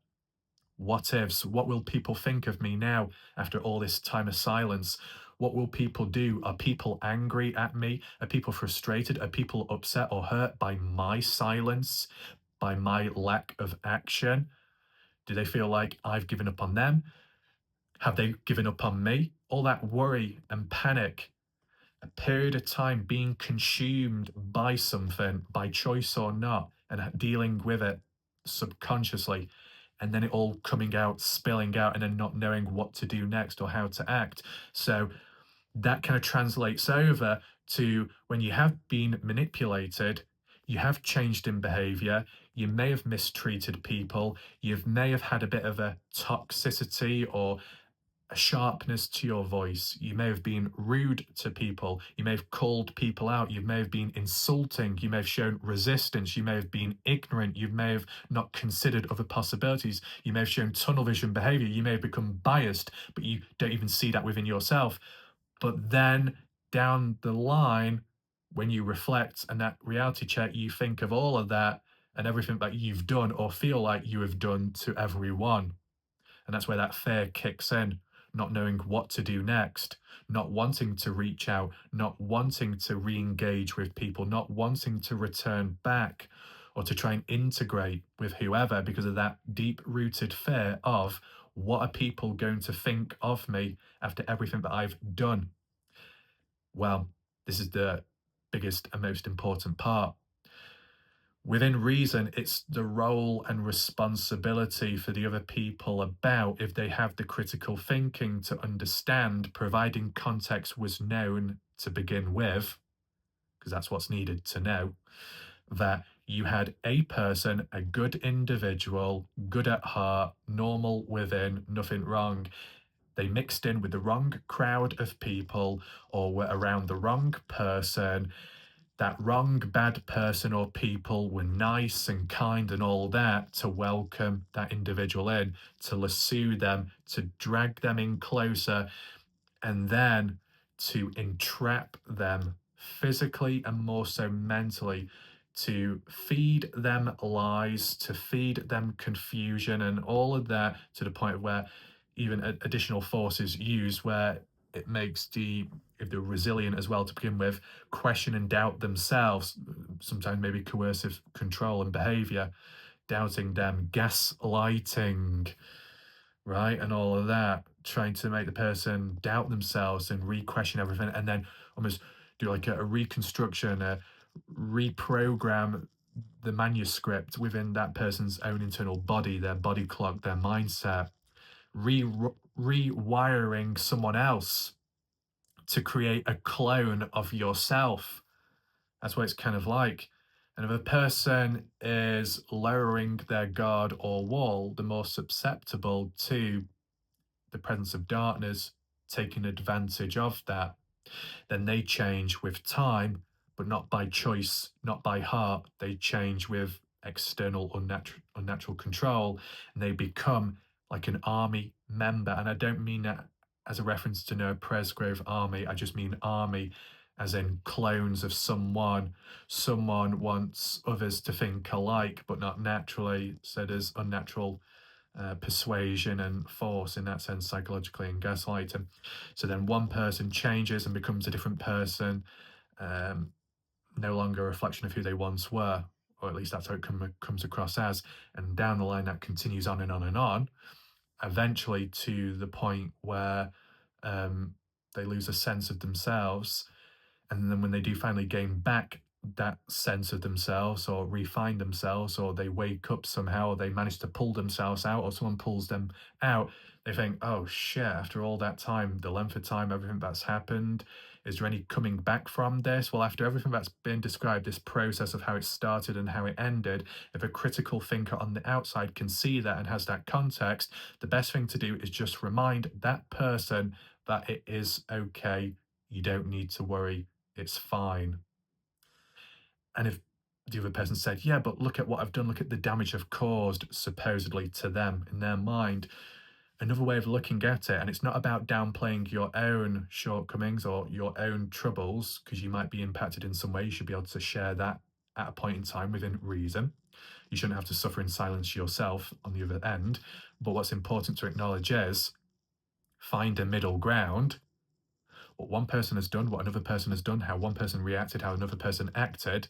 what ifs. What will people think of me now after all this time of silence? What will people do? Are people angry at me? Are people frustrated? Are people upset or hurt by my silence, by my lack of action? Do they feel like I've given up on them? Have they given up on me? All that worry and panic, a period of time being consumed by something, by choice or not, and dealing with it subconsciously, and then it all coming out, spilling out, and then not knowing what to do next or how to act. So that kind of translates over to when you have been manipulated, you have changed in behavior, you may have mistreated people, you may have had a bit of a toxicity or a sharpness to your voice. You may have been rude to people. You may have called people out. You may have been insulting. You may have shown resistance. You may have been ignorant. You may have not considered other possibilities. You may have shown tunnel vision behavior. You may have become biased, but you don't even see that within yourself. But then down the line, when you reflect and that reality check, you think of all of that and everything that you've done or feel like you have done to everyone. And that's where that fear kicks in, not knowing what to do next, not wanting to reach out, not wanting to re engage with people, not wanting to return back or to try and integrate with whoever because of that deep rooted fear of what are people going to think of me after everything that I've done? Well, this is the biggest and most important part. Within reason, it's the role and responsibility for the other people about if they have the critical thinking to understand, providing context was known to begin with, because that's what's needed to know, that you had a person, a good individual, good at heart, normal within, nothing wrong. They mixed in with the wrong crowd of people or were around the wrong person. That wrong, bad person or people were nice and kind and all that to welcome that individual in, to lasso them, to drag them in closer, and then to entrap them physically and more so mentally, to feed them lies, to feed them confusion, and all of that to the point where even additional force is used where it makes if they're resilient as well to begin with, question and doubt themselves, sometimes maybe coercive control and behavior, doubting them, gaslighting, right? And all of that, trying to make the person doubt themselves and re-question everything, and then almost do like a reconstruction, reprogram the manuscript within that person's own internal body, their body clock, their mindset, rewiring someone else to create a clone of yourself. That's what it's kind of like. And if a person is lowering their guard or wall, the more susceptible to the presence of darkness taking advantage of that, then they change with time, but not by choice, not by heart. They change with external unnatural control, and they become like an army member. And I don't mean that as a reference to no Presgrove army. I just mean army as in clones of someone. Someone wants others to think alike, but not naturally. So there's unnatural persuasion and force in that sense, psychologically, and gaslighting. So then one person changes and becomes a different person, no longer a reflection of who they once were, or at least that's how it comes across as. And down the line, that continues on and on and on, eventually to the point where they lose a sense of themselves. And then when they do finally gain back that sense of themselves or refine themselves, or they wake up somehow, or they manage to pull themselves out, or someone pulls them out, they think, oh shit, after all that time, the length of time, everything that's happened, is there any coming back from this? Well, after everything that's been described, this process of how it started and how it ended, if a critical thinker on the outside can see that and has that context, the best thing to do is just remind that person that it is okay. You don't need to worry. It's fine. And if the other person said, yeah, but look at what I've done, look at the damage I've caused, supposedly to them in their mind, another way of looking at it, and it's not about downplaying your own shortcomings or your own troubles, because you might be impacted in some way. You should be able to share that at a point in time within reason. You shouldn't have to suffer in silence yourself on the other end. But what's important to acknowledge is find a middle ground. What one person has done, what another person has done, how one person reacted, how another person acted,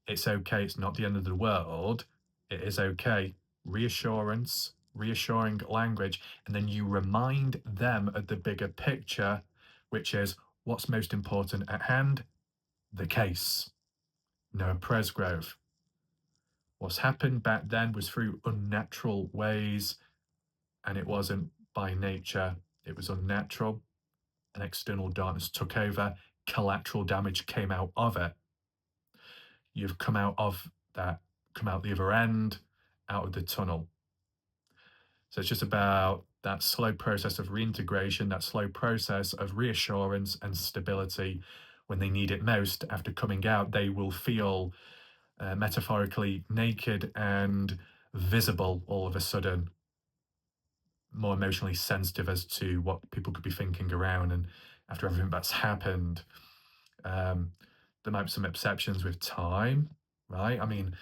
it's okay. It's not the end of the world. It is okay. Reassurance, reassuring language. And then you remind them of the bigger picture, which is what's most important at hand? The case. No Presgrove. What's happened back then was through unnatural ways, and it wasn't by nature. It was unnatural. And external darkness took over. collateral damage came out of it. You've come out of that, come out the other end, out of the tunnel. So it's just about that slow process of reintegration, that slow process of reassurance and stability. When they need it most, after coming out, they will feel metaphorically naked and visible all of a sudden, more emotionally sensitive as to what people could be thinking around. And after everything that's happened, um, there might be some exceptions with time, right? I mean,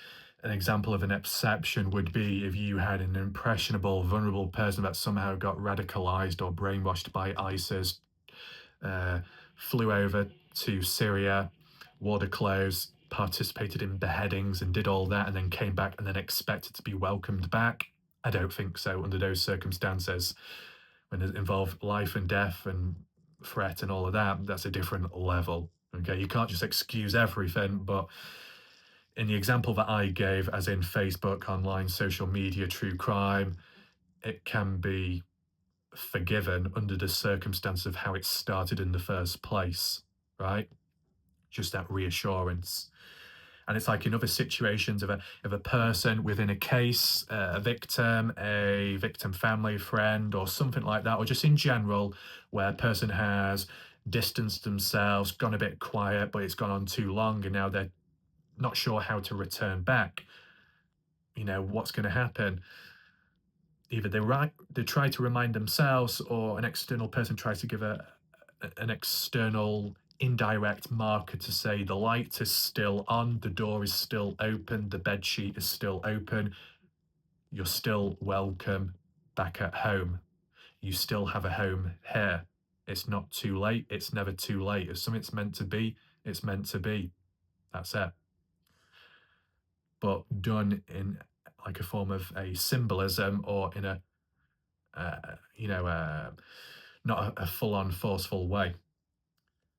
an example of an exception would be if you had an impressionable, vulnerable person that somehow got radicalized or brainwashed by ISIS, uh, flew over to Syria, wore the clothes, participated in beheadings and did all that, and then came back and then expected to be welcomed back. I don't think so under those circumstances. When it involved life and death and threat and all of that, that's a different level. Okay, you can't just excuse everything, but in the example that I gave, as in Facebook, online, social media, true crime, it can be forgiven under the circumstance of how it started in the first place, right? Just that reassurance. And it's like in other situations of a person within a case, a victim family, friend, or something like that, or just in general, where a person has distanced themselves, gone a bit quiet, but it's gone on too long, and now they're not sure how to return back. You know, what's going to happen? Either they try to remind themselves, or an external person tries to give an external indirect marker to say the light is still on, the door is still open, the bed sheet is still open, you're still welcome back at home. You still have a home here. It's not too late. It's never too late. If something's meant to be, it's meant to be. That's it. But done in like a form of a symbolism, or in a not a full-on forceful way.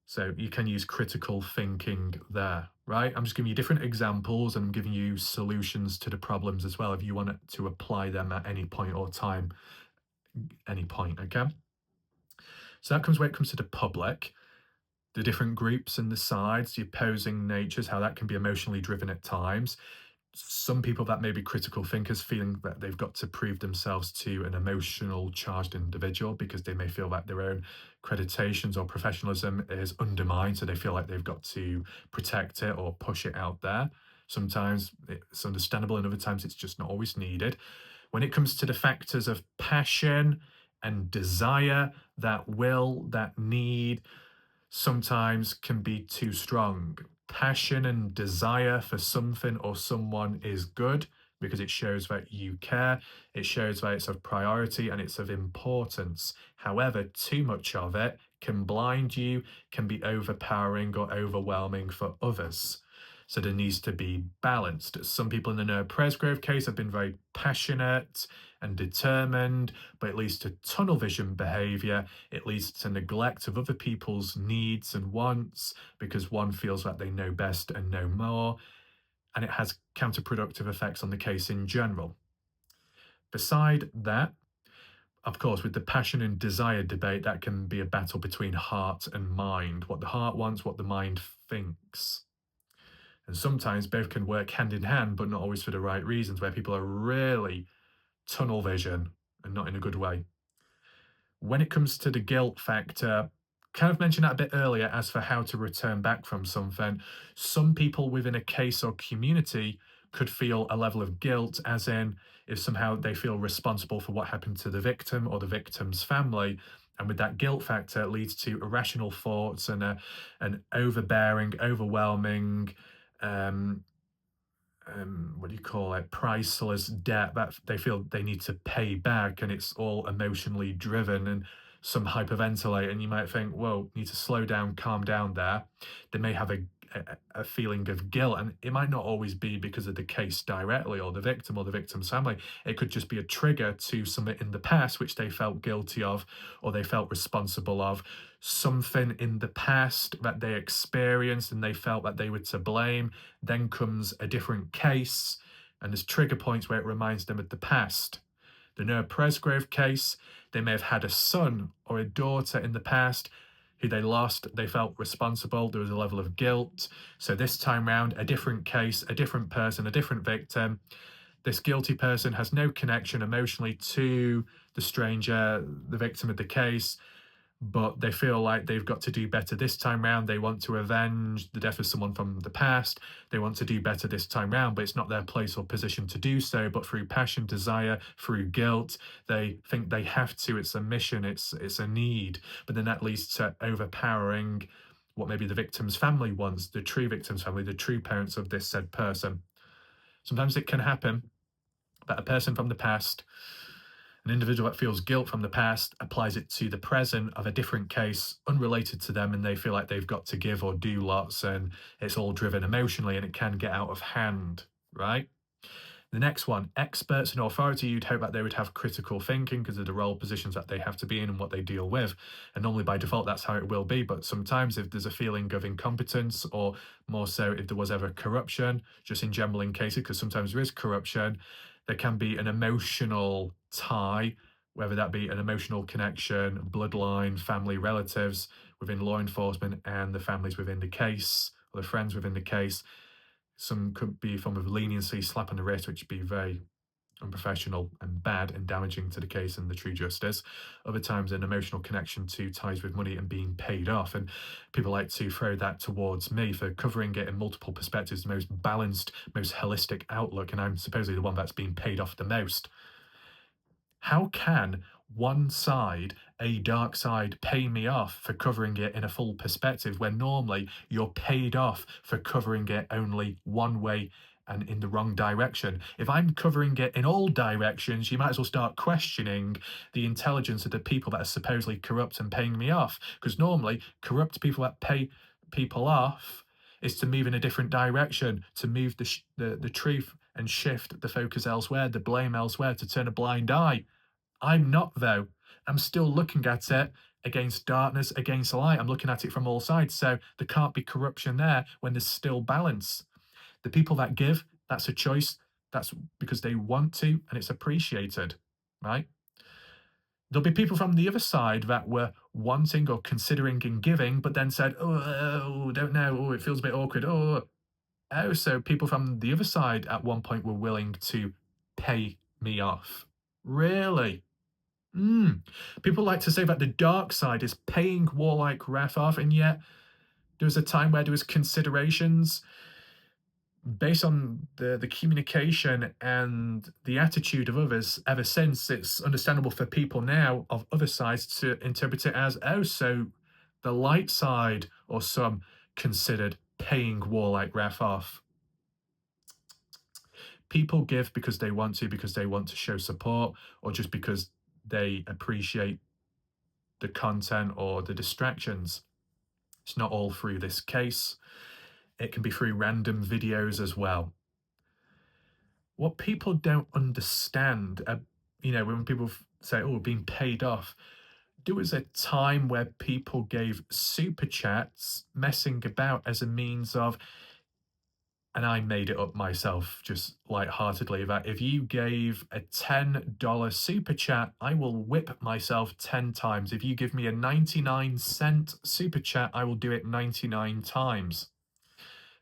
So you can use critical thinking there, right? I'm just giving you different examples, and I'm giving you solutions to the problems as well if you want to apply them at any point or time, any point, okay? So that comes where it comes to the public, the different groups and the sides, the opposing natures, how that can be emotionally driven at times. Some people that may be critical thinkers feeling that they've got to prove themselves to an emotional charged individual because they may feel that their own accreditations or professionalism is undermined, so they feel like they've got to protect it or push it out there. Sometimes it's understandable, and other times it's just not always needed. When it comes to the factors of passion and desire, that will, that need, sometimes can be too strong. Passion and desire for something or someone is good because it shows that you care, it shows that it's of priority and it's of importance. However, too much of it can blind you, can be overpowering or overwhelming for others. So there needs to be balanced. Some people in the Presgrove case have been very passionate and determined, but it leads to tunnel vision behavior. It leads to neglect of other people's needs and wants because one feels that they know best and know more, and it has counterproductive effects on the case in general. Beside that, of course, with the passion and desire debate, that can be a battle between heart and mind, what the heart wants, what the mind thinks. And sometimes both can work hand in hand, but not always for the right reasons, where people are really tunnel vision and not in a good way. When it comes to the guilt factor, kind of mentioned that a bit earlier as for how to return back from something. Some people within a case or community could feel a level of guilt, as in if somehow they feel responsible for what happened to the victim or the victim's family. And with that guilt factor, it leads to irrational thoughts and an overbearing, overwhelming, um, what do you call it, priceless debt that they feel they need to pay back, and it's all emotionally driven, and some hyperventilate, and you might think, whoa, need to slow down, calm down there. They may have a feeling of guilt, and it might not always be because of the case directly or the victim or the victim's family. It could just be a trigger to something in the past which they felt guilty of or they felt responsible of, something in the past that they experienced and they felt that they were to blame. Then comes a different case, and there's trigger points where it reminds them of the past. The Presgrove case, they may have had a son or a daughter in the past who they lost, they felt responsible. There was a level of guilt. So this time round, a different case, a different person, a different victim. This guilty person has no connection emotionally to the stranger, the victim of the case, but they feel like they've got to do better this time round. They want to avenge the death of someone from the past. They want to do better this time round, but it's not their place or position to do so. But through passion, desire, through guilt, they think they have to. It's a mission, it's a need. But then that leads to overpowering what maybe the victim's family wants, the true victim's family, the true parents of this said person. Sometimes it can happen that a person from the past, an individual that feels guilt from the past, applies it to the present of a different case unrelated to them, and they feel like they've got to give or do lots, and it's all driven emotionally, and it can get out of hand, right? The next one, experts and authority, you'd hope that they would have critical thinking because of the role positions that they have to be in and what they deal with. And normally by default, that's how it will be. But sometimes if there's a feeling of incompetence, or more so if there was ever corruption, just in general in cases, because sometimes there is corruption, there can be an emotional tie, whether that be an emotional connection, bloodline, family, relatives within law enforcement and the families within the case, or the friends within the case. Some could be a form of leniency, slap on the wrist, which would be very unprofessional and bad and damaging to the case and the true justice. Other times, an emotional connection to ties with money and being paid off. And people like to throw that towards me for covering it in multiple perspectives, the most balanced, most holistic outlook. And I'm supposedly the one that's being paid off the most. How can one side, a dark side, pay me off for covering it in a full perspective when normally you're paid off for covering it only one way and in the wrong direction? If I'm covering it in all directions, you might as well start questioning the intelligence of the people that are supposedly corrupt and paying me off. Because normally, corrupt people that pay people off is to move in a different direction, to move the truth and shift the focus elsewhere, the blame elsewhere, to turn a blind eye. I'm not, though. I'm still looking at it against darkness, against light. I'm looking at it from all sides. So there can't be corruption there when there's still balance. The people that give, that's a choice. That's because they want to, and it's appreciated, right? There'll be people from the other side that were wanting or considering and giving, but then said, oh, don't know. Oh, it feels a bit awkward. Oh, so people from the other side at one point were willing to pay me off. Really? People like to say that the dark side is paying warlike wrath off, and yet there was a time where there was considerations based on the communication and the attitude of others. Ever since, it's understandable for people now of other sides to interpret it as, oh, so the light side, or some, considered paying warlike wrath off. People give because they want to show support, or just because they appreciate the content or the distractions. It's not all through this case. It can be through random videos as well. What people don't understand, when people say, oh, being paid off, there was a time where people gave super chats messing about as a means of, and I made it up myself just lightheartedly, that if you gave a $10 super chat, I will whip myself 10 times. If you give me a 99-cent super chat, I will do it 99 times.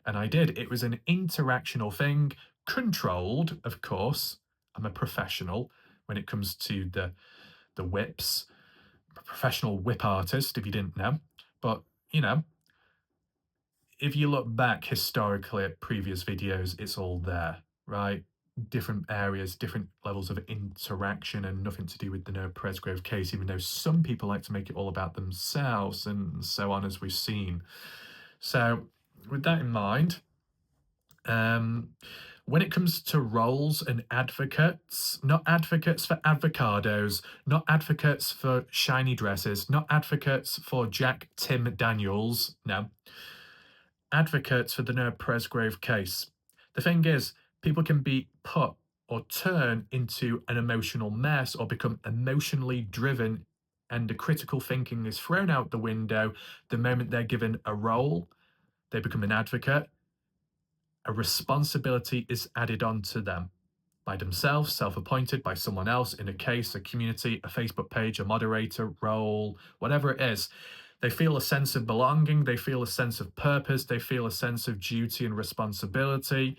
And I did. It was an interactional thing, controlled, of course. I'm a professional when it comes to the whips. I'm a professional whip artist, if you didn't know. But, if you look back historically at previous videos, it's all there, right? Different areas, different levels of interaction, and nothing to do with the Presgrove case, even though some people like to make it all about themselves and so on, as we've seen. So with that in mind, when it comes to roles and advocates, not advocates for avocados, not advocates for shiny dresses, not advocates for Jack Tim Daniels, no, advocates for the Presgrove case. The thing is, people can be put or turn into an emotional mess or become emotionally driven, and the critical thinking is thrown out the window the moment they're given a role. They become an advocate. A responsibility is added on to them by themselves, self-appointed, by someone else in a case, a community, a Facebook page, a moderator role, whatever it is. They feel a sense of belonging, they feel a sense of purpose, they feel a sense of duty and responsibility.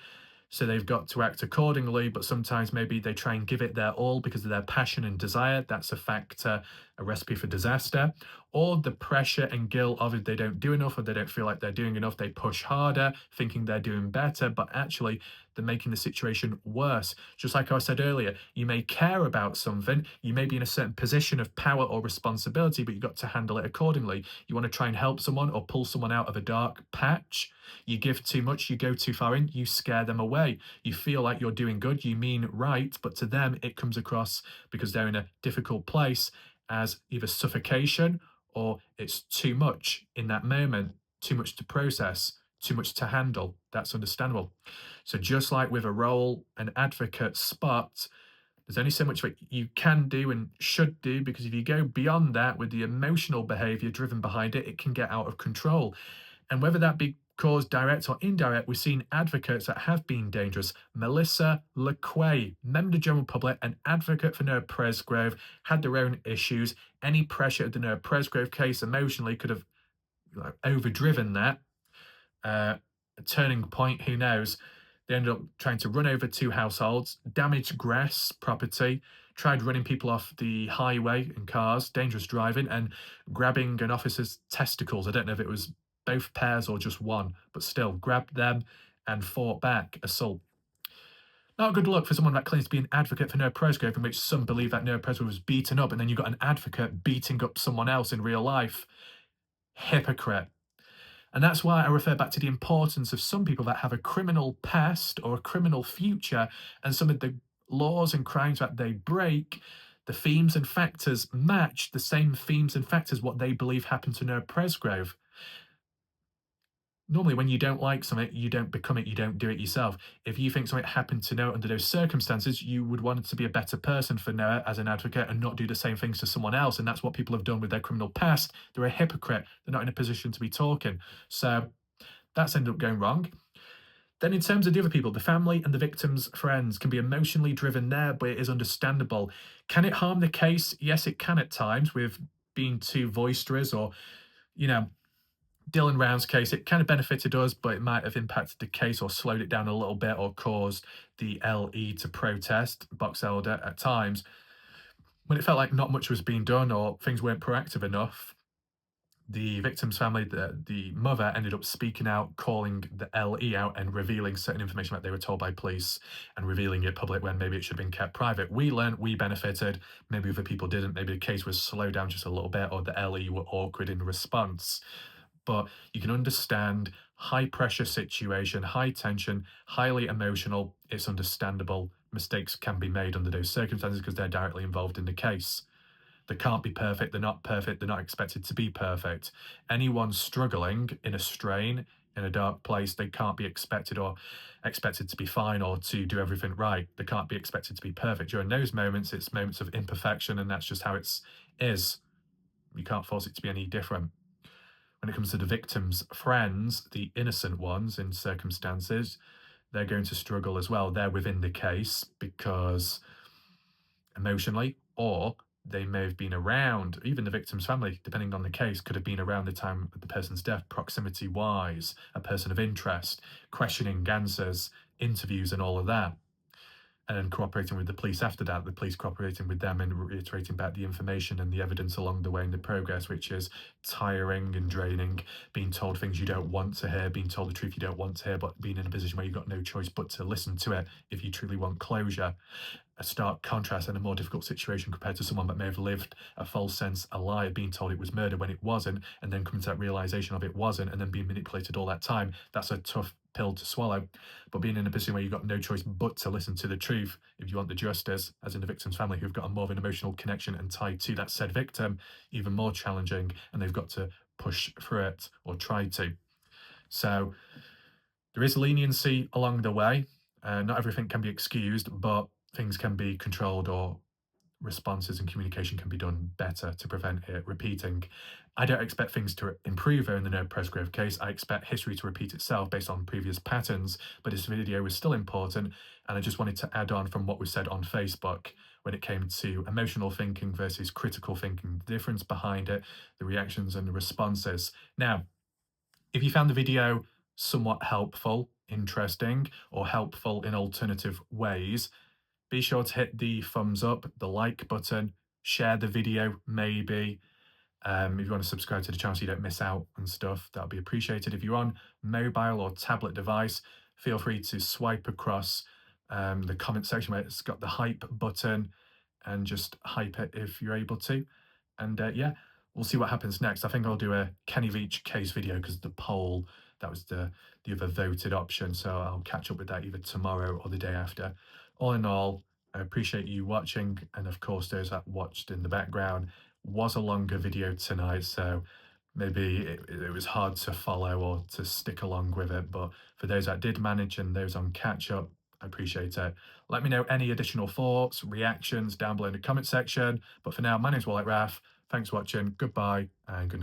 So they've got to act accordingly, but sometimes maybe they try and give it their all because of their passion and desire. That's a factor, a recipe for disaster. Or the pressure and guilt of if they don't do enough or they don't feel like they're doing enough, they push harder, thinking they're doing better, but actually they're making the situation worse. Just like I said earlier, you may care about something, you may be in a certain position of power or responsibility, but you've got to handle it accordingly. You want to try and help someone or pull someone out of a dark patch. You give too much, you go too far in, you scare them away. You feel like you're doing good, you mean right, but to them it comes across, because they're in a difficult place, as either suffocation or it's too much in that moment, too much to process, too much to handle. That's understandable. So, just like with a role, an advocate spot, there's only so much that you can do and should do, because if you go beyond that with the emotional behavior driven behind it, it can get out of control. And whether that be caused direct or indirect, we've seen advocates that have been dangerous. Melissa LeQuay, member of the general public, an advocate for Noah Presgrove, had their own issues. Any pressure of the Noah Presgrove case emotionally could have overdriven that. A turning point, who knows? They ended up trying to run over two households, damaged grass property, tried running people off the highway in cars, dangerous driving, and grabbing an officer's testicles. I don't know if it was both pairs or just one, but still grabbed them and fought back, assault. Not good luck for someone that claims to be an advocate for Noah Presgrove, in which some believe that Noah Presgrove was beaten up, and then you've got an advocate beating up someone else in real life. Hypocrite. And that's why I refer back to the importance of some people that have a criminal past or a criminal future, and some of the laws and crimes that they break, the themes and factors match the same themes and factors what they believe happened to Noah Presgrove. Normally, when you don't like something, you don't become it, you don't do it yourself. If you think something happened to Noah under those circumstances, you would want to be a better person for Noah as an advocate and not do the same things to someone else. And that's what people have done with their criminal past. They're a hypocrite. They're not in a position to be talking. So that's ended up going wrong. Then in terms of the other people, the family and the victim's friends can be emotionally driven there, but it is understandable. Can it harm the case? Yes, it can at times, with being too boisterous, or, Dylan Round's case, it kind of benefited us, but it might have impacted the case or slowed it down a little bit, or caused the LE to protest, Box Elder, at times. When it felt like not much was being done or things weren't proactive enough, the victim's family, the mother, ended up speaking out, calling the LE out and revealing certain information that they were told by police, and revealing it public when maybe it should have been kept private. We learned, we benefited, maybe other people didn't. Maybe the case was slowed down just a little bit, or the LE were awkward in response. But you can understand, high pressure situation, high tension, highly emotional. It's understandable. Mistakes can be made under those circumstances because they're directly involved in the case. They can't be perfect. They're not perfect. They're not expected to be perfect. Anyone struggling in a strain, in a dark place, they can't be expected to be fine or to do everything right. They can't be expected to be perfect. During those moments, it's moments of imperfection, and that's just how it is. You can't force it to be any different. When it comes to the victim's friends, the innocent ones in circumstances, they're going to struggle as well. They're within the case because emotionally, or they may have been around, even the victim's family, depending on the case, could have been around the time of the person's death, proximity wise, a person of interest, questioning answers, interviews, and all of that. And then cooperating with the police after that, the police cooperating with them and reiterating back the information and the evidence along the way in the progress, which is tiring and draining, being told things you don't want to hear, being told the truth you don't want to hear, but being in a position where you've got no choice but to listen to it if you truly want closure. A stark contrast and a more difficult situation compared to someone that may have lived a false sense, a lie, being told it was murder when it wasn't, and then coming to that realization of it wasn't, and then being manipulated all that time. That's a tough pill to swallow. But being in a position where you've got no choice but to listen to the truth if you want the justice, as in the victim's family, who've got a more of an emotional connection and tied to that said victim, even more challenging, and they've got to push through it or try to. So there is leniency along the way. Not everything can be excused, but things can be controlled, or responses and communication can be done better to prevent it repeating. I don't expect things to improve in the Noah Presgrove case. I expect history to repeat itself based on previous patterns, but this video was still important, and I just wanted to add on from what was said on Facebook. when it came to emotional thinking versus critical thinking, the difference behind it, the reactions and the responses. Now, if you found the video somewhat helpful, interesting, or helpful in alternative ways, be sure to hit the thumbs up, the like button, share the video maybe. If you want to subscribe to the channel so you don't miss out on stuff, that'll be appreciated. If you're on mobile or tablet device, feel free to swipe across the comment section where it's got the hype button and just hype it if you're able to. And yeah, we'll see what happens next. I think I'll do a Kenny Leach case video because the poll, that was the other voted option. So I'll catch up with that either tomorrow or the day after. All in all, I appreciate you watching. And of course, those that watched in the background, was a longer video tonight. So maybe it was hard to follow or to stick along with it. But for those that did manage and those on catch up, I appreciate it. Let me know any additional thoughts, reactions down below in the comment section. But for now, my name's Wallet Raf. Thanks for watching. Goodbye and good night.